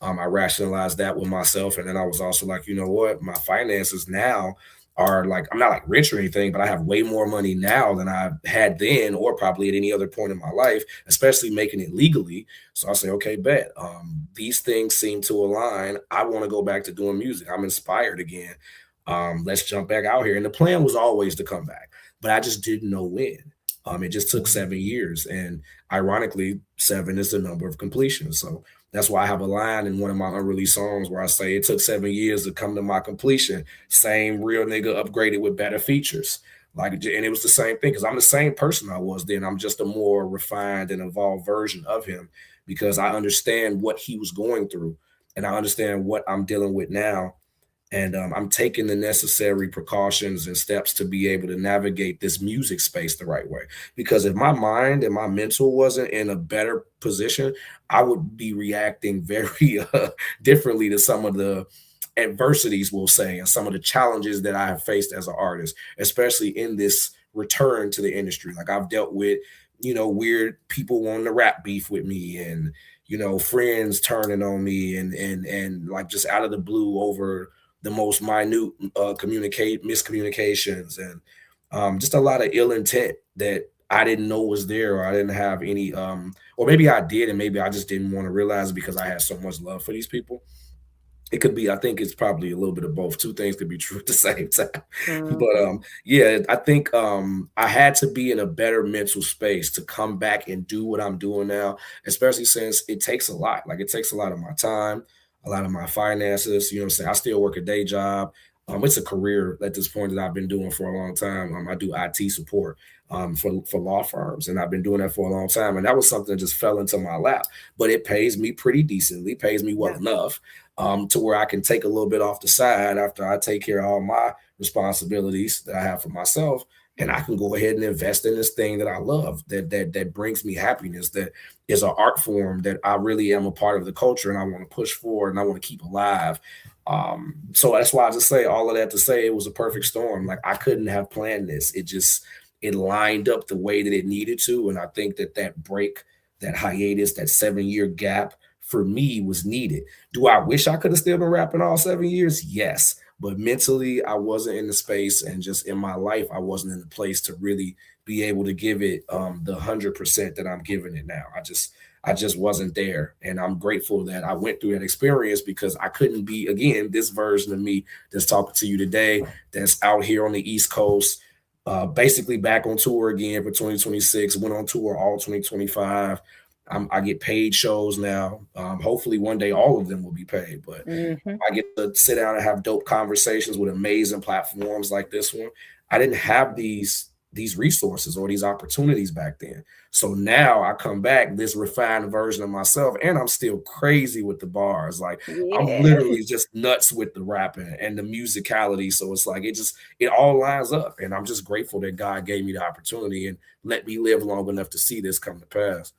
I rationalized that with myself, and then I was also like, you know what, my finances now are like, I'm not like rich or anything, but I have way more money now than I had then, or probably at any other point in my life, especially making it legally. So I say, okay, bet. These things seem to align. I want to go back to doing music. I'm inspired again. Let's jump back out here. And the plan was always to come back, but I just didn't know when. It just took 7 years. And ironically, 7 is the number of completion. So that's why I have a line in one of my unreleased songs where I say it took 7 years to come to my completion. Same real nigga upgraded with better features. Like, and it was the same thing because I'm the same person I was then. I'm just a more refined and evolved version of him because I understand what he was going through and I understand what I'm dealing with now. And I'm taking the necessary precautions and steps to be able to navigate this music space the right way. Because if my mind and my mental wasn't in a better position, I would be reacting very differently to some of the adversities, we'll say, and some of the challenges that I have faced as an artist, especially in this return to the industry. Like, I've dealt with, weird people wanting to rap beef with me and, friends turning on me and like just out of the blue over the most minute miscommunications and just a lot of ill intent that I didn't know was there, or I didn't have any, or maybe I did, and maybe I just didn't want to realize it because I had so much love for these people. It could be, I think it's probably a little bit of both. Two things could be true at the same time. But yeah, I think I had to be in a better mental space to come back and do what I'm doing now, especially since it takes a lot. Like, it takes a lot of my time, a lot of my finances. You know what I'm saying? I still work a day job. It's a career at this point that I've been doing for a long time. I do IT support for law firms, and I've been doing that for a long time. And that was something that just fell into my lap. But it pays me pretty decently, pays me well enough to where I can take a little bit off the side after I take care of all my responsibilities that I have for myself. And I can go ahead and invest in this thing that I love, that brings me happiness, that is an art form that I really am a part of the culture and I want to push forward and I want to keep alive. So that's why I just say all of that to say it was a perfect storm. Like, I couldn't have planned this. It lined up the way that it needed to. And I think that break, that hiatus, that 7-year gap for me was needed. Do I wish I could have still been rapping all 7 years? Yes. But mentally, I wasn't in the space, and just in my life, I wasn't in the place to really be able to give it the 100% that I'm giving it now. I just wasn't there. And I'm grateful that I went through that experience because I couldn't be, again, this version of me that's talking to you today, that's out here on the East Coast, basically back on tour again for 2026, went on tour all 2025. I get paid shows now. Hopefully one day all of them will be paid, but I get to sit down and have dope conversations with amazing platforms like this one. I didn't have these these resources or these opportunities back then. So now I come back, this refined version of myself, and I'm still crazy with the bars. Like I'm Yeah. literally just nuts with the rapping and the musicality. So it's like it all lines up. And I'm just grateful that God gave me the opportunity and let me live long enough to see this come to pass.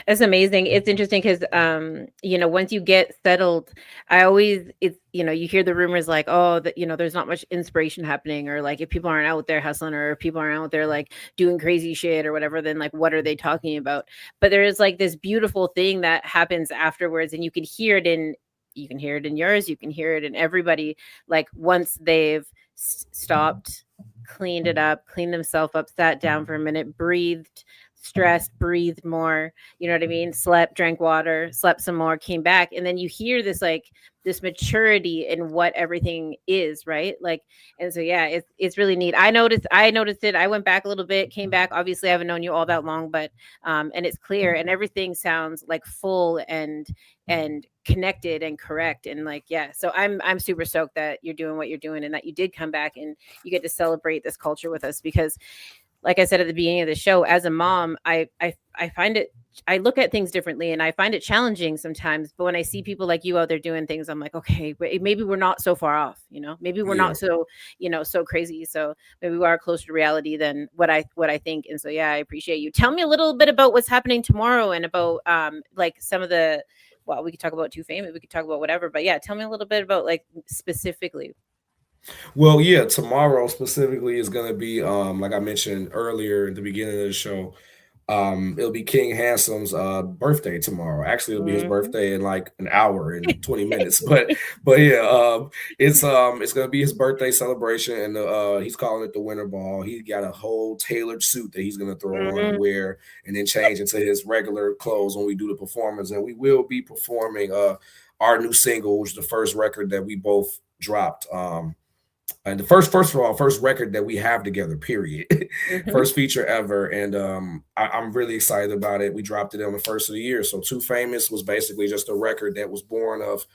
That's amazing. It's interesting because, once you get settled, you hear the rumors like, oh, that, there's not much inspiration happening, or like if people aren't out there hustling, or if people aren't out there like doing crazy shit or whatever, then like, what are they talking about? But there is like this beautiful thing that happens afterwards, and you can hear it in yours, you can hear it in everybody. Like once they've stopped, cleaned it up, cleaned themselves up, sat down for a minute, breathed, stressed, breathed more, you know what I mean? Slept, drank water, slept some more, came back. And then you hear this maturity in what everything is, right? Like, and so yeah, it's really neat. I noticed it. I went back a little bit, came back. Obviously, I haven't known you all that long, but and it's clear, and everything sounds like full and connected and correct, and like, yeah. So I'm super stoked that you're doing what you're doing, and that you did come back and you get to celebrate this culture with us, because like I said at the beginning of the show, as a mom, I find it, I look at things differently, and I find it challenging sometimes. But when I see people like you out there doing things, I'm like, okay, maybe we're not so far off, maybe we're Yeah. not so crazy. So maybe we are closer to reality than what I think. And so, yeah, I appreciate you. Tell me a little bit about what's happening tomorrow, and about like some of the, well, we could talk about Too Famous, we could talk about whatever, but yeah, tell me a little bit about like specifically. Well, yeah, tomorrow specifically is gonna be like I mentioned earlier at the beginning of the show. It'll be King Handsome's birthday tomorrow. Actually, it'll be his Mhm. birthday in like an hour and 20 minutes. But yeah, it's gonna be his birthday celebration, and he's calling it the Winter Ball. He got a whole tailored suit that he's gonna throw on and Mhm. wear, and then change into his regular clothes when we do the performance. And we will be performing our new single, which is the first record that we both dropped. And the first of all, first record that we have together, period. Mhm. First feature ever. And I'm really excited about it. We dropped it on the first of the year. So Too Famous was basically just a record that was born of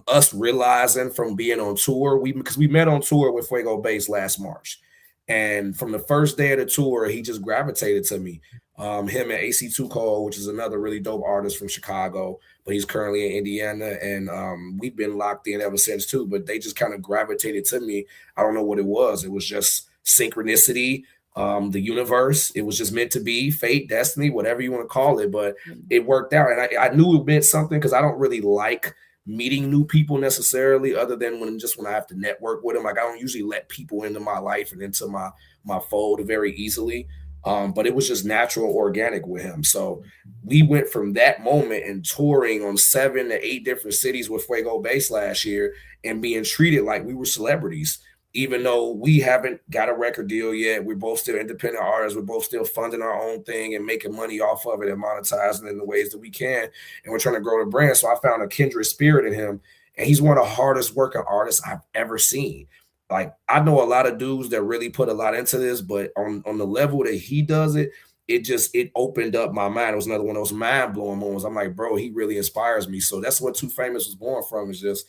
us realizing from being on tour. Because we met on tour with Fuego Bass last March. And from the first day of the tour, he just gravitated to me. Him and AC2 Cole, which is another really dope artist from Chicago, but he's currently in Indiana, and we've been locked in ever since too. But they just kind of gravitated to me. I don't know what it was. It was just synchronicity, the universe. It was just meant to be, fate, destiny, whatever you want to call it. But it worked out, and I knew it meant something because I don't really like meeting new people necessarily, other than when I have to network with them. Like I don't usually let people into my life and into my fold very easily. But it was just natural, organic with him. So we went from that moment and touring on 7 to 8 different cities with Fuego Bass last year and being treated like we were celebrities. Even though we haven't got a record deal yet, we're both still independent artists. We're both still funding our own thing and making money off of it and monetizing it in the ways that we can. And we're trying to grow the brand. So I found a kindred spirit in him. And he's one of the hardest working artists I've ever seen. Like I know a lot of dudes that really put a lot into this, but on the level that he does it, it opened up my mind. It was another one of those mind blowing moments. I'm like, bro, he really inspires me. So that's what Too Famous was born from. Is just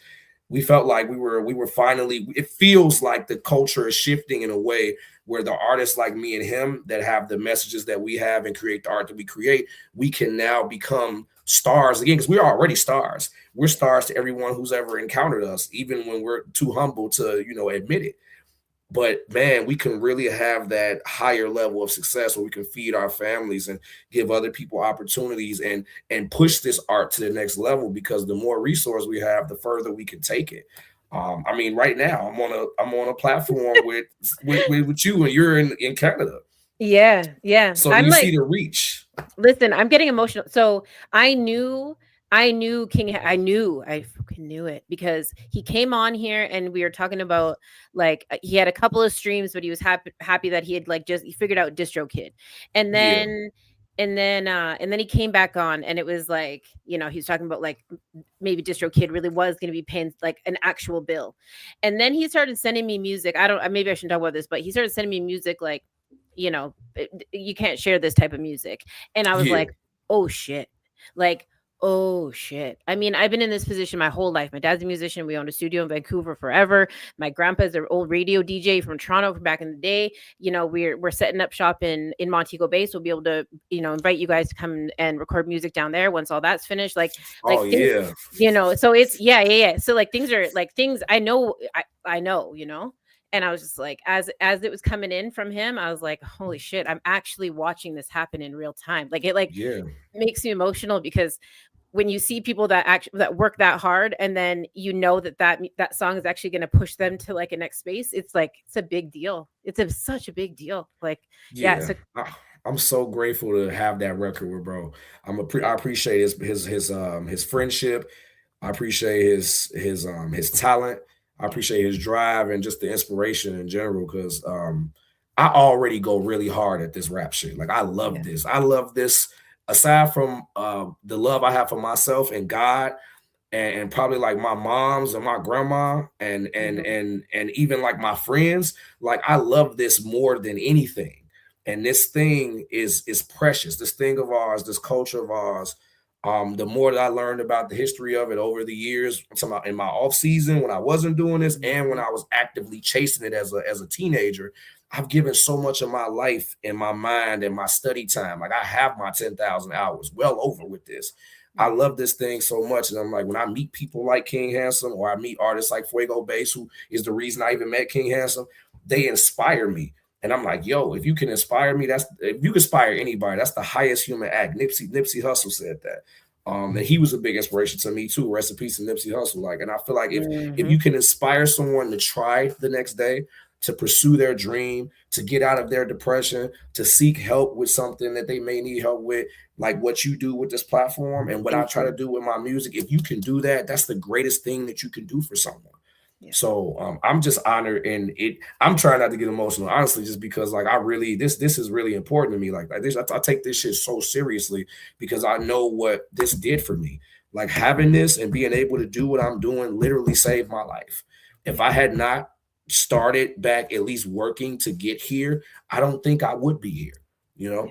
we felt like we were finally. It feels like the culture is shifting in a way where the artists like me and him that have the messages that we have and create the art that we create, we can now become stars again because we're already stars. We're stars to everyone who's ever encountered us, even when we're too humble to admit it. But man, we can really have that higher level of success where we can feed our families and give other people opportunities and push this art to the next level, because the more resource we have, the further we can take it. I mean, right now I'm on a platform with you, and you're in Canada. Yeah, yeah. So do I'm you see like, the reach? listen, I'm getting emotional. So I knew I fucking knew it, because he came on here and we were talking about like, he had a couple of streams, but he was happy that he had like just he figured out DistroKid. And Yeah, then he came back on, and it was like, he was talking about like maybe DistroKid really was going to be paying like an actual bill. And then he started sending me music. I don't maybe I shouldn't talk about this, but he started sending me music like, you can't share this type of music. And I was yeah, like, oh shit. Like, Oh shit. I mean, I've been in this position my whole life. My dad's a musician. We owned a studio in Vancouver forever. My grandpa's an old radio DJ from Toronto from back in the day. You know, we're setting up shop in Montego Bay, so we'll be able to, invite you guys to come and record music down there once all that's finished. Oh Like things, yeah, so it's yeah. So like things are like things I know I know, And I was just like, as it was coming in from him, I was like, holy shit, I'm actually watching this happen in real time. Like it yeah, makes me emotional because when you see people that that work that hard and then that song is actually going to push them to like a next space, it's like it's a big deal. Such a big deal. Like yeah, yeah. I'm so grateful to have that record with bro. I appreciate his friendship. I appreciate his talent. I yeah, appreciate his drive and just the inspiration in general because I already go really hard at this rap shit. Like I love yeah. this. I love this. Aside from the love I have for myself and God, and probably like my mom's and my grandma Mhm. and even like my friends, like I love this more than anything. And this thing is precious. This thing of ours, this culture of ours. The more that I learned about the history of it over the years, I'm talking about in my off season when I wasn't doing this, and when Mhm. I was actively chasing it as a teenager, I've given so much of my life and my mind and my study time. Like I have my 10,000 hours well over with this. I Yeah. love this thing so much. And I'm like, when I meet people like King Handsome or I meet artists like Fuego Bass, who is the reason I even met King Handsome, they inspire me. And I'm like, yo, if you can inspire me, if you can inspire anybody, that's the highest human act. Nipsey Hussle said that. And he was a big inspiration to me too. Rest in peace to Nipsey Hussle. Like, and I feel like if you Mhm. can inspire someone to try the next day, to pursue their dream, to get out of their depression, to seek help with something that they may need help with, like what you do with this platform and what I Thank try to you. do with my music. If you can do that, that's the greatest thing that you can do for someone. Yeah. So I'm just honored, and I'm trying not to get emotional, honestly, just because like I really this is really important to me. Like this, I take this shit so seriously because I know what this did for me. Like having this and being able to do what I'm doing literally saved my life. If Yeah. I had not started back at least working to get here, I don't think I would be here. Yeah.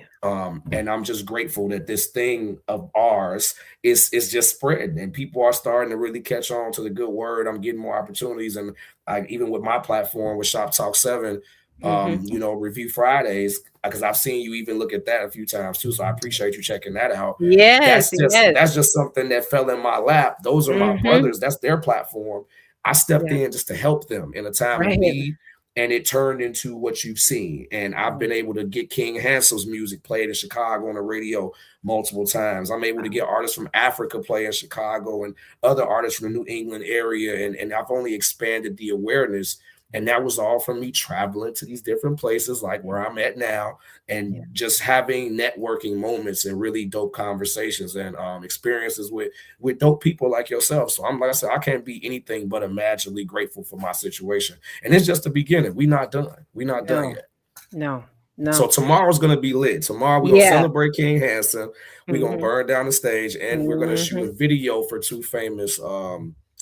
And I'm just grateful that this thing of ours is just spreading and people are starting to really catch on to the good word. I'm getting more opportunities, and like even with my platform with Shop Talk 7, Mhm. review Fridays, because I've seen you even look at that a few times too. So I appreciate you checking that out. Yes, yes. That's just something that fell in my lap. Those are my Mhm. brothers. That's their platform. I stepped Yeah. in just to help them in a time of Right. need, and it turned into what you've seen. And I've Yeah. been able to get King Hansel's music played in Chicago on the radio multiple times. I'm able to get artists from Africa play in Chicago and other artists from the New England area. And I've only expanded the awareness. And that was all from me traveling to these different places, like where I'm at now, and Yeah. just having networking moments and really dope conversations and experiences with dope people like yourself. So I'm like I said, I can't be anything but imaginably grateful for my situation. And it's just the beginning. We're not done. We're not done No. yet. No. So No. tomorrow's gonna be lit. Tomorrow we're gonna Yeah. celebrate King Hanson. We're gonna Mhm. burn down the stage, and we're gonna shoot Mhm. a video for Too Famous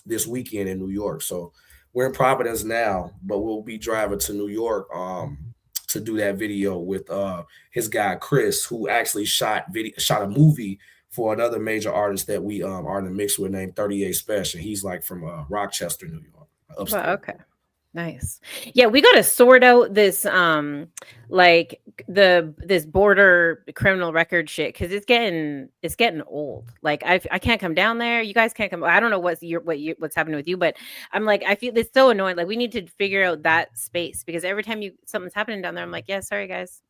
this weekend in New York. So we're in Providence now, but we'll be driving to New York to do that video with his guy Chris, who actually shot a movie for another major artist that we are in the mix with named 38 Special. He's like from Rochester, New York, Well, upstate. okay. Nice. Yeah, we got to sort out this like this border criminal record shit cuz it's getting old. Like I can't come down there. You guys can't come. I don't know what's happening with you, but I'm like I feel it's so annoying. Like we need to figure out that space because every time something's happening down there I'm like, "Yeah, sorry guys."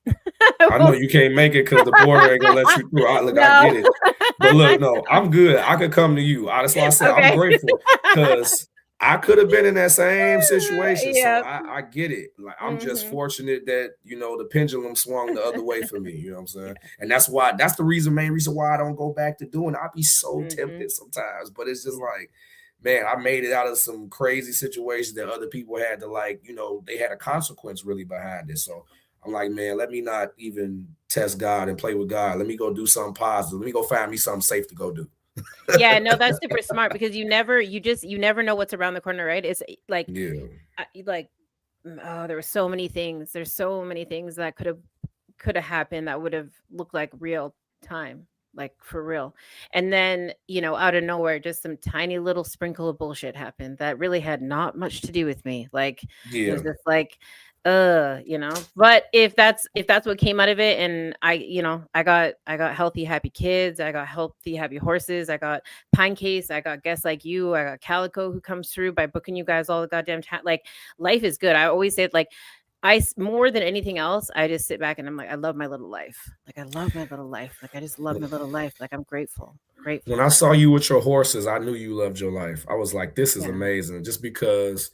I know you can't make it because the border ain't gonna let you through. Look, I No. get it. But look, no, I'm good. I could come to you. That's why I said I'm Okay. grateful because I could have been in that same situation. So Yeah. I get it. Like I'm just Mhm. fortunate that the pendulum swung the other way for me. You know what I'm saying? Yeah. And that's the main reason why I don't go back to doing it. I'd be so Mhm. tempted sometimes, but it's just Yeah. like, man, I made it out of some crazy situations that other people had to they had a consequence really behind it. So I'm like, man, let me not even test God and play with God. Let me go do something positive. Let me go find me something safe to go do. Yeah, no, that's super smart because you never know what's around the corner, right? It's like Yeah. like oh, there were so many things. There's so many things that could have happened that would have looked like real time. like for real. And then, out of nowhere, just some tiny little sprinkle of bullshit happened that really had not much to do with me. Like it was Yeah. just like, but if that's what came out of it, and I got healthy, happy kids, I got healthy, happy horses, I got Pinecase, I got guests like you, I got Calico who comes through by booking you guys all the goddamn time. Like life is good. I always say it, like more than anything else, I just sit back and I'm like, I love my little life. Like I love my little life. Like I just love my little life. Like I'm grateful. When Grateful. I saw you with your horses, I knew you loved your life. I was like, this is Yeah. amazing. Just because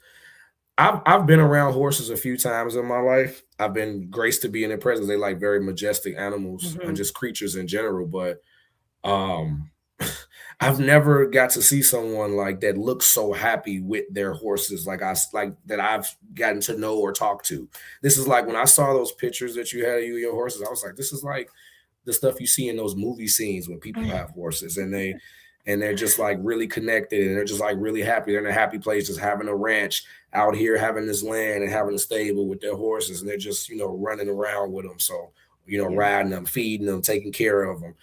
I've been around horses a few times in my life. I've been graced to be in their presence. They like very majestic animals and Hmm. just creatures in general. But um I've never got to see someone like that look so happy with their horses like that I've gotten to know or talk to. This is like when I saw those pictures that you had of you and your horses, I was like, this is like the stuff you see in those movie scenes when people have horses and they're just like really connected and they're just like really happy. They're in a happy place, just having a ranch out here, having this land and having a stable with their horses, and they're just, running around with them. So, Yeah. riding them, feeding them, taking care of them.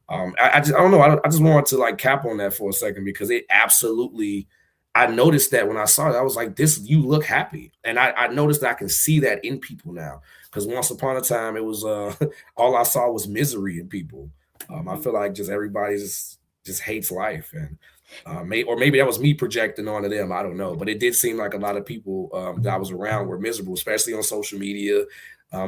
I don't know. I just wanted to like cap on that for a second because it absolutely. I noticed that when I saw it, I was like, "This, you look happy," and I noticed that I can see that in people now. Because once upon a time, it was all I saw was misery in people. I Hmm. feel like just everybody just hates life, and or maybe that was me projecting onto them. I don't know, but it did seem like a lot of people that I was around were miserable, especially on social media.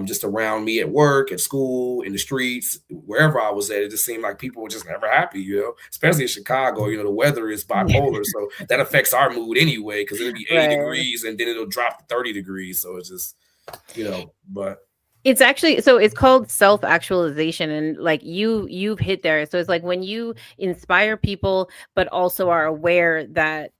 Just around me at work, at school, in the streets, wherever I was at, it just seemed like people were just never happy, especially in Chicago. The weather is Yeah. bipolar, so that affects our mood anyway, because it'll be 80 Right. degrees and then it'll drop to 30 degrees. So it's just, but It's actually, so it's called self-actualization, and like you've hit there. So it's like when you inspire people but also are aware that,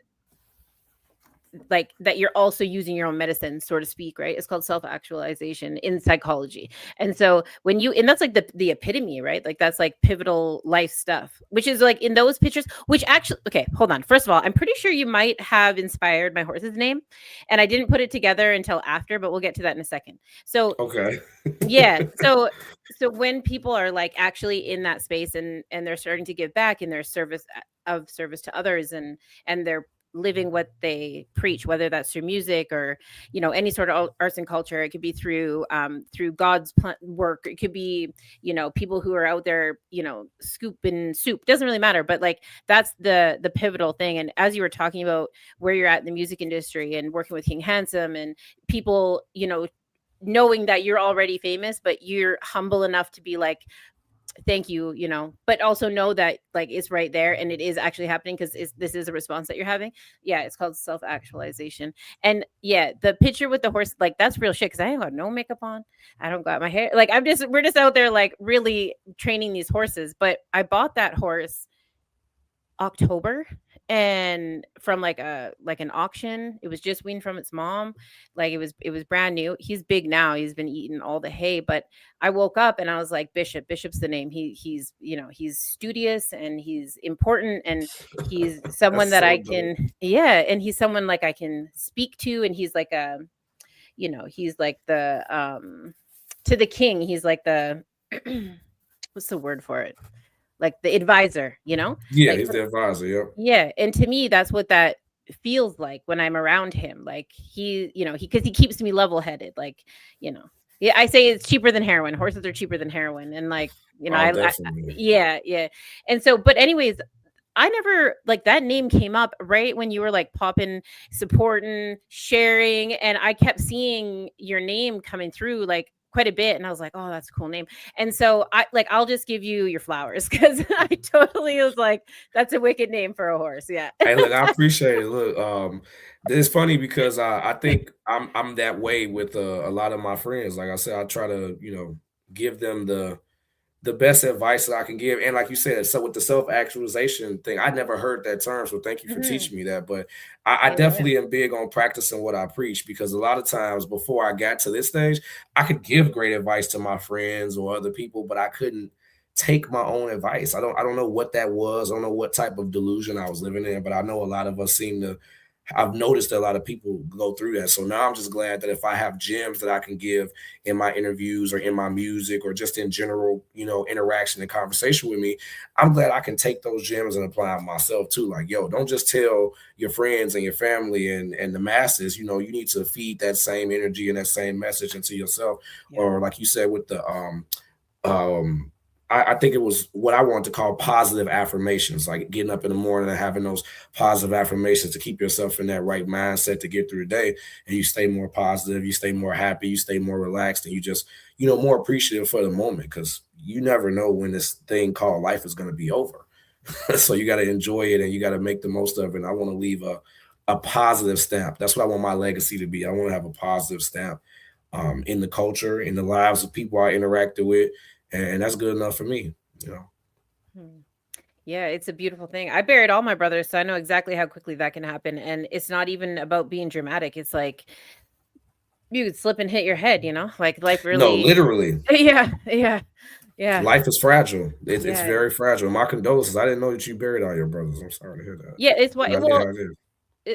like, that you're also using your own medicine, so to speak, right? It's called self-actualization in psychology. And so and that's like the epitome, right? Like that's like pivotal life stuff, which is like in those pictures, which actually, okay, hold on. First of all, I'm pretty sure you might have inspired my horse's name, and I didn't put it together until after, but we'll get to that in a second. So okay. yeah, so when people are like actually in that space, and they're starting to give back in their service to others, and they're living what they preach, whether that's through music or any sort of arts and culture. It could be through God's work. It could be people who are out there scooping soup. Doesn't really matter, but like that's the pivotal thing. And as you were talking about where you're at in the music industry and working with King Handsome and people knowing that you're already famous, but you're humble enough to be like, thank you, but also know that like it's right there and it is actually happening, because this is a response that you're having. Yeah, it's called self-actualization. And yeah, the picture with the horse, like that's real shit, because I ain't got no makeup on. I don't got my hair, like we're just out there like really training these horses. But I bought that horse October, and from like an auction. It was just weaned from its mom. Like it was brand new. He's big now. He's been eating all the hay. But I woke up and I was like, Bishop's the name. He's studious and he's important, and he's someone That's that so I dope. can, yeah, and he's someone like I can speak to, and he's like he's like the to the king. He's like the what's the word for it? Like the advisor, Yeah, like he's the advisor. Yep. yeah, and to me, that's what that feels like when I'm around him. Like because he keeps me level-headed. Like, yeah, I say it's cheaper than heroin. Horses are cheaper than heroin, and like, Oh, definitely. yeah, yeah. And so, but anyways, I never like that name came up right when you were like popping, supporting, sharing, and I kept seeing your name coming through like quite a bit, and I was like, oh, that's a cool name. And so I'll just give you your flowers, because I totally was like, that's a wicked name for a horse. Yeah. Hey, look, I appreciate it. Look, it's funny because I think I'm that way with a lot of my friends. Like I said, I try to give them the best advice that I can give. And like you said, so with the self-actualization thing, I never heard that term. So thank you for Hmm. teaching me that. But I Yeah. definitely am big on practicing what I preach, because a lot of times before I got to this stage, I could give great advice to my friends or other people, but I couldn't take my own advice. I don't know what that was. I don't know what type of delusion I was living in, but I know a lot of us seem to I've noticed that a lot of people go through that. So now I'm just glad that if I have gems that I can give in my interviews or in my music or just in general, interaction and conversation with me, I'm glad I can take those gems and apply them myself too. Like, yo, don't just tell your friends and your family and the masses, you need to feed that same energy and that same message into yourself. Yeah. Or like you said with the I think it was what I want to call positive affirmations, like getting up in the morning and having those positive affirmations to keep yourself in that right mindset to get through the day. And you stay more positive, you stay more happy, you stay more relaxed, and you just, more appreciative for the moment, because you never know when this thing called life is going to be over. So you got to enjoy it and you got to make the most of it. And I want to leave a positive stamp. That's what I want my legacy to be. I want to have a positive stamp in the culture, in the lives of people I interacted with. And that's good enough for me, Yeah, it's a beautiful thing. I buried all my brothers, so I know exactly how quickly that can happen. And it's not even about being dramatic. It's like you could slip and hit your head, like life really. No, literally. Yeah. Life is fragile. It's very fragile. My condolences. I didn't know that you buried all your brothers. I'm sorry to hear that. Yeah, it's why.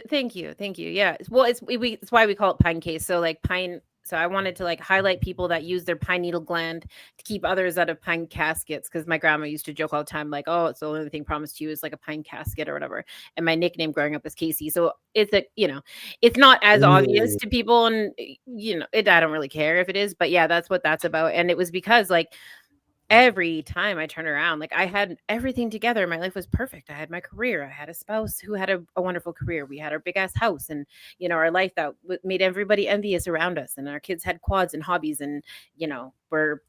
Thank you. Yeah. Well, it's why we call it Pinecase. So like pine. So I wanted to like highlight people that use their pine needle gland to keep others out of pine caskets. Because my grandma used to joke all the time, like, "Oh, it's the only thing promised to you is like a pine casket or whatever." And my nickname growing up was Casey. So it's it's not as obvious to people, and I don't really care if it is, but yeah, that's what that's about. And it was because like every time I turn around, like I had everything together. My life was perfect. I had my career. I had a spouse who had a wonderful career. We had our big ass house and, our life that made everybody envious around us. And our kids had quads and hobbies and, we're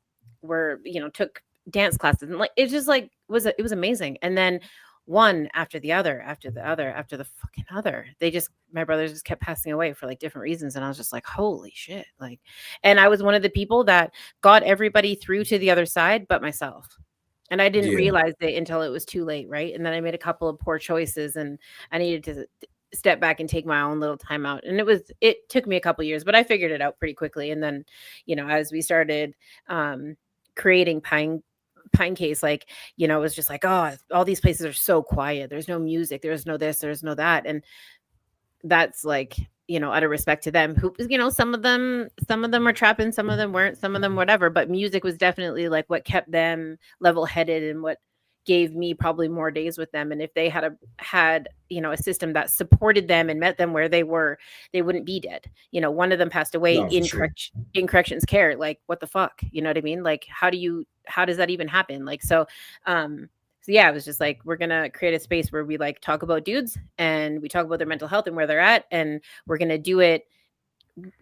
took dance classes. And like, it just like it was amazing. And then one after the other, after the fucking other, my brothers just kept passing away for like different reasons. And I was just like, holy shit. Like, and I was one of the people that got everybody through to the other side, but myself. And I didn't realize it until it was too late. Right. And then I made a couple of poor choices and I needed to step back and take my own little time out. And it took me a couple years, but I figured it out pretty quickly. And then, as we started creating Pinecase, like, it was just like, oh, all these places are so quiet. There's no music. There's no this, there's no that. And that's like, out of respect to them who, some of them were trapping, some of them weren't, some of them, whatever. But music was definitely like what kept them level headed and what gave me probably more days with them. And if they had a system that supported them and met them where they were, they wouldn't be dead. One of them passed away in corrections care. Like, what the fuck? You know what I mean? Like, how does that even happen? Like, so yeah, it was just like, we're going to create a space where we like talk about dudes and we talk about their mental health and where they're at. And we're going to do it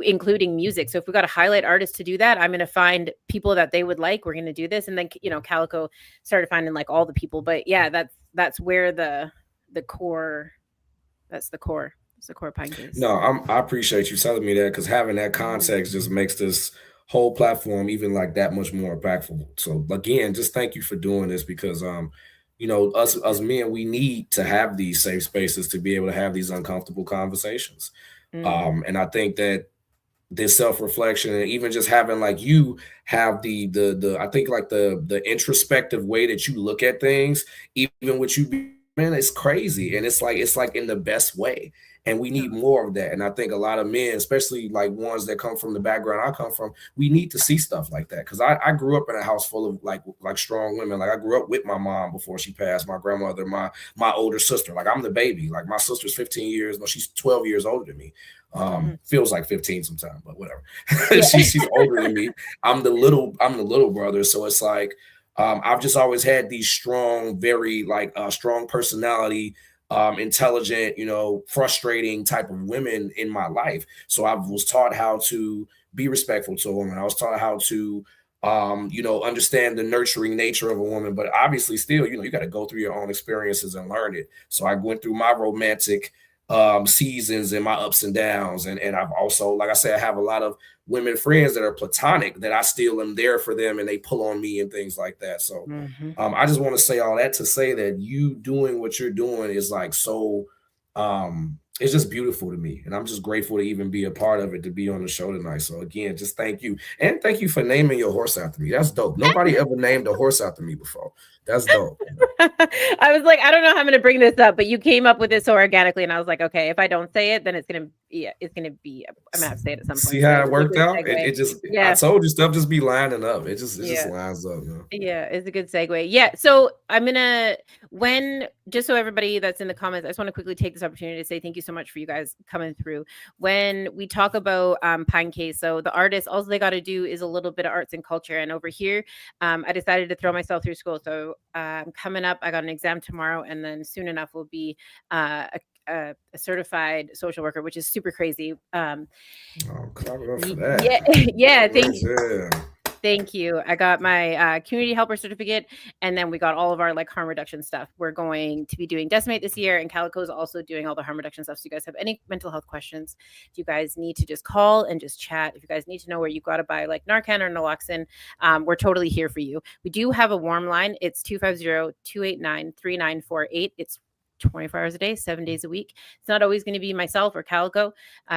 including music. So if we got to highlight artists to do that, I'm going to find people that they would like. We're going to do this. And then, Calico started finding like all the people, but yeah, that's where the core, that's the core Pinecase. No, I appreciate you telling me that, because having that context just makes this whole platform even like that much more impactful. So again, just thank you for doing this, because us men, we need to have these safe spaces to be able to have these uncomfortable conversations. And I think that this self-reflection and even just having like you have the I think like the introspective way that you look at things, even with you being, man, it's crazy. And it's like in the best way. And we need more of that. And I think a lot of men, especially like ones that come from the background I come from, we need to see stuff like that. Because I grew up in a house full of like strong women. Like I grew up with my mom before she passed, my grandmother, my older sister. Like I'm the baby. Like my sister's 15 years. No, she's 12 years older than me. Feels like 15 sometimes, but whatever. She's older than me. I'm the little brother. So it's like I've just always had these strong, very like strong personality, intelligent, frustrating type of women in my life. So I was taught how to be respectful to a woman. I was taught how to understand the nurturing nature of a woman, but obviously still, you got to go through your own experiences and learn it. So I went through my romantic seasons and my ups and downs. And I've also, like I said, I have a lot of women friends that are platonic that I still am there for them and they pull on me and things like that. So I just want to say all that to say that you doing what you're doing is like so it's just beautiful to me, and I'm just grateful to even be a part of it, to be on the show tonight. So again, just thank you, and thank you for naming your horse after me. That's dope. Nobody ever named a horse after me before. That's dope. I was like, I don't know how I'm going to bring this up, but you came up with it so organically, and I was like, okay, if I don't say it, then it's gonna be. I'm gonna have to say it at some See point. So how it's it a good worked out? segue. It just, I Yeah, told you, stuff just be lining up. It just yeah. lines up. Yeah, it's a good segue. Yeah, so I'm gonna just so everybody that's in the comments, I just want to quickly take this opportunity to say thank you so much for you guys coming through. When we talk about Pinecase, so the artists, all they got to do is a little bit of arts and culture. And over here, I decided to throw myself through school. So coming up, I got an exam tomorrow, and then soon enough will be a certified social worker, which is super crazy. Oh, clap it up for Yeah, that. yeah, thank you. Yeah. Thank you. I got my community helper certificate, and then we got all of our like harm reduction stuff. We're going to be doing Decimate this year, and Calico is also doing all the harm reduction stuff. So you guys have any mental health questions, if you guys need to just call and just chat, if you guys need to know where you got to buy like Narcan or Naloxone, we're totally here for you. We do have a warm line. It's 250-289-3948. It's 24 hours a day, 7 days a week. It's not always going to be myself or Calico.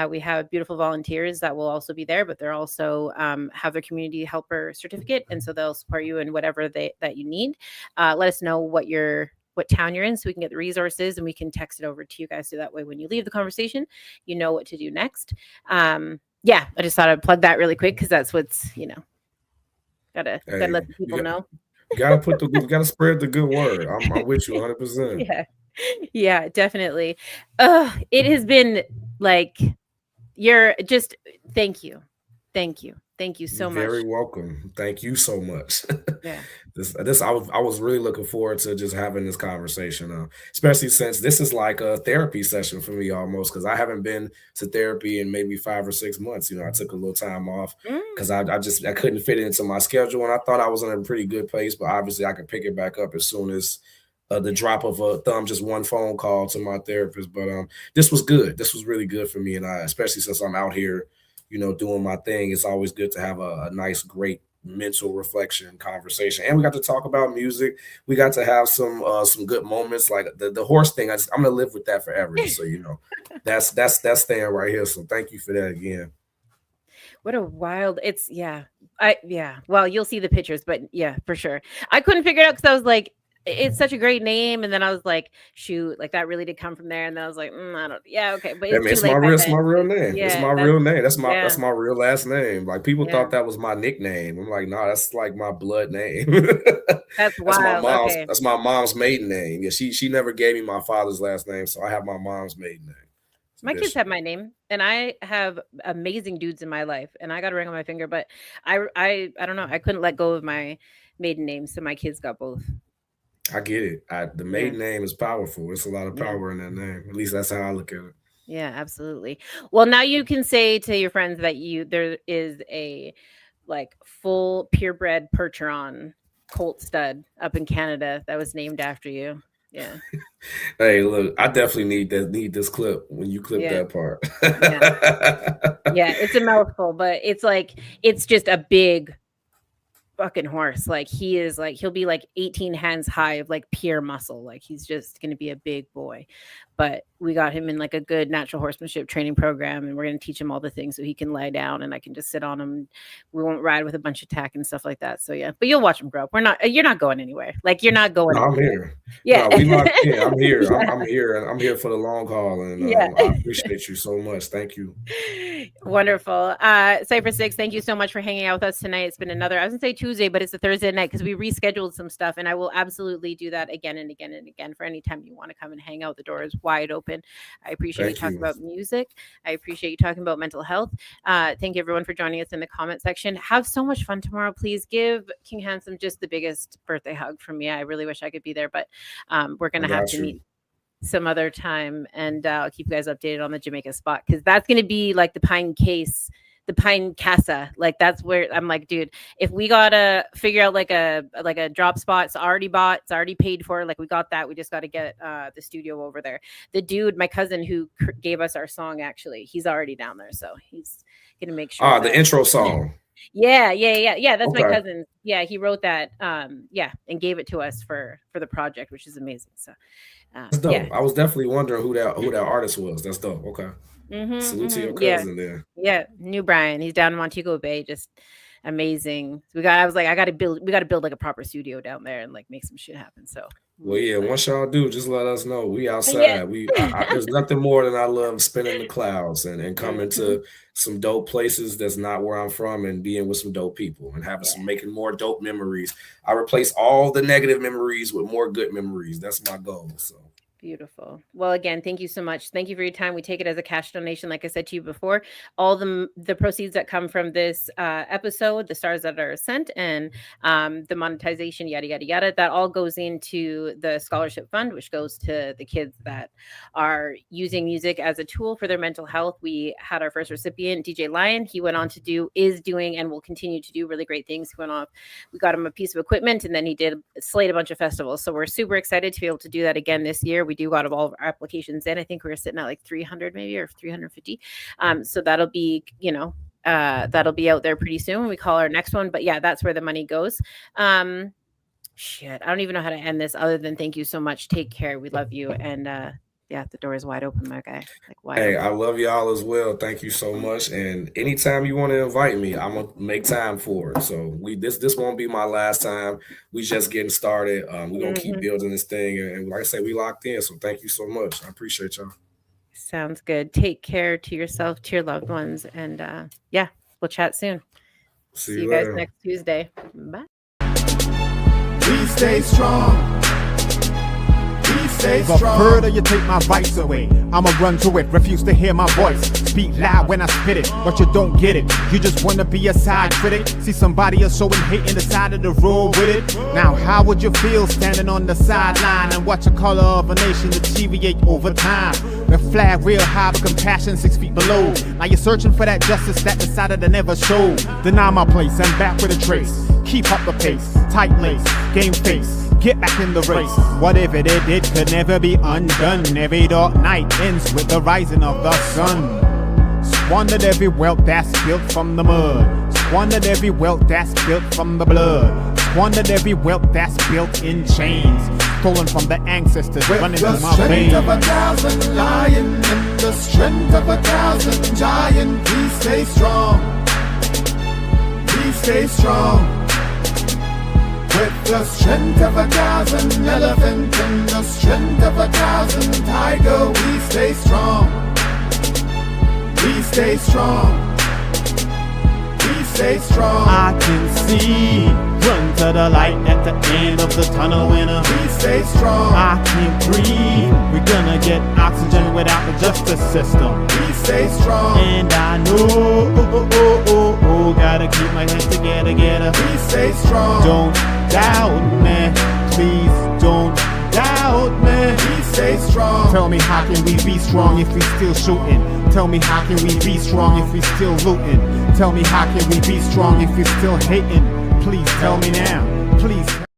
We have beautiful volunteers that will also be there, but they're also have their community helper certificate, and so they'll support you in whatever that you need. Let us know what town you're in, so we can get the resources and we can text it over to you guys, so that way when you leave the conversation, you know what to do next. Yeah, I just thought I'd plug that really quick, because that's what's gotta let the people know. Gotta spread the good word. I'm with you 100%. Yeah, definitely. It has been like, thank you so much. Very welcome. Thank you so much. Yeah. I was really looking forward to just having this conversation, especially since this is like a therapy session for me almost, because I haven't been to therapy in maybe 5 or 6 months. I took a little time off because I couldn't fit it into my schedule, and I thought I was in a pretty good place, but obviously I could pick it back up as soon as the drop of a thumb, just one phone call to my therapist. But this was good. This was really good for me, and especially since I'm out here, doing my thing. It's always good to have a nice, great mental reflection conversation. And we got to talk about music. We got to have some good moments, like the horse thing. I'm gonna live with that forever. So that's staying right here. So thank you for that again. What a wild, well, you'll see the pictures, but yeah, for sure. I couldn't figure it out, because I was like, it's such a great name, and then I was like, shoot, like that really did come from there, and then I was like, I don't, yeah, okay, but it's my real name. Yeah, it's my real name. That's my real last name. Like, people thought that was my nickname. I'm like, nah, that's like my blood name. That's wild. That's my mom's maiden name. Yeah, she never gave me my father's last name, so I have my mom's maiden name. My kids have my name, and I have amazing dudes in my life, and I got a ring on my finger, but I don't know, I couldn't let go of my maiden name, so my kids got both. I get it. The maiden name is powerful. It's a lot of power in that name. At least that's how I look at it. Yeah, absolutely. Well, now you can say to your friends that there is a like full purebred Percheron colt stud up in Canada that was named after you. Yeah. Hey, look, I definitely need this clip when you clip that part. Yeah, it's a mouthful, but it's just a big fucking horse. Like, he'll be like 18 hands high of like pure muscle. Like, he's just gonna be a big boy. But we got him in like a good natural horsemanship training program, and we're gonna teach him all the things so he can lie down and I can just sit on him. We won't ride with a bunch of tack and stuff like that. So yeah, but you'll watch him grow up. You're not going anywhere. Like, you're not going. No, I'm here. Yeah, no, we locked in. I'm here. I'm here, and I'm here for the long haul. And I appreciate you so much. Thank you. Wonderful. Cyphersick, thank you so much for hanging out with us tonight. It's been another, I was gonna say Tuesday, but it's a Thursday night because we rescheduled some stuff, and I will absolutely do that again and again and again for any time you want to come and hang out. The door is wide open. I appreciate you talking about music. I appreciate you talking about mental health. Thank you everyone for joining us in the comment section. Have so much fun tomorrow. Please give King Handsome just the biggest birthday hug from me. I really wish I could be there, but we're gonna have to meet some other time, and I'll keep you guys updated on the Jamaica spot, because that's going to be like the Pinecase, the Pine Casa. Like, that's where I'm like, dude, if we gotta figure out like a drop spot, it's already bought, it's already paid for, like, we got that, we just got to get the studio over there. The dude, my cousin who gave us our song, actually, he's already down there, so he's gonna make sure the intro song. Yeah. That's my cousin. Yeah, he wrote that. Yeah, and gave it to us for the project, which is amazing. So, That's dope. yeah. I was definitely wondering who that artist was. That's dope. Okay. Salute to your Yeah. cousin there. Yeah. New Brian. He's down in Montego Bay. Just amazing. So I was like, we got to build like a proper studio down there and like make some shit happen. So. Well, yeah, once y'all do, just let us know. We outside. Yeah. There's nothing more than I love spinning the clouds and coming to some dope places that's not where I'm from and being with some dope people and having making more dope memories. I replace all the negative memories with more good memories. That's my goal. So. Beautiful. Well, again, thank you so much. Thank you for your time. We take it as a cash donation. Like I said to you before, all the proceeds that come from this episode, the stars that are sent, and the monetization, yada, yada, yada, that all goes into the scholarship fund, which goes to the kids that are using music as a tool for their mental health. We had our first recipient, DJ Lion. He went on to is doing, and will continue to do really great things. He went off, we got him a piece of equipment, and then he did slate a bunch of festivals. So we're super excited to be able to do that again this year. We do out of all of our applications in. I think we're sitting at like 300 maybe or 350. So that'll be, that'll be out there pretty soon when we call our next one. But yeah, that's where the money goes. Shit, I don't even know how to end this other than thank you so much. Take care. We love you. And yeah, the door is wide open, my guy. Like wide open. I love y'all as well. Thank you so much. And anytime you want to invite me, I'm gonna make time for it. So this won't be my last time. We just getting started. We're gonna keep building this thing, and like I said, we locked in. So thank you so much. I appreciate y'all. Sounds good. Take care to yourself, to your loved ones, and yeah, we'll chat soon. See you guys next Tuesday. Bye. Please stay strong. The further you take my rights away, I'ma run to it, refuse to hear my voice. Speak loud when I spit it, but you don't get it. You just wanna be a side critic. See somebody else showing hate in the side of the road with it. Now how would you feel standing on the sideline and watch the color of a nation deteriorate over time? The flag real high, but compassion 6 feet below. Now you're searching for that justice that decided to never show. Deny my place, I'm back with a trace. Keep up the pace, tight lace, game face. Get back in the race. Whatever they did could never be undone. Every dark night ends with the rising of the sun. Squandered every wealth that's built from the mud. Squandered every wealth that's built from the blood. Squandered every wealth that's built in chains. Stolen from the ancestors running through my veins. With the strength of 1,000 lion and the strength of 1,000 giant, please stay strong. Please stay strong. With the strength of 1,000 elephant and the strength of 1,000 tiger, we stay strong. We stay strong. We stay strong. I can see, run to the light at the end of the tunnel winner. We stay strong. I can't breathe. We're gonna get oxygen without the justice system. We stay strong. And I know, gotta keep my head together. We stay strong. Don't doubt me, please don't doubt me. We stay strong. Tell me how can we be strong if we still shooting? Tell me how can we be strong if we still looting? Tell me how can we be strong if we still hating? Please tell me now, please.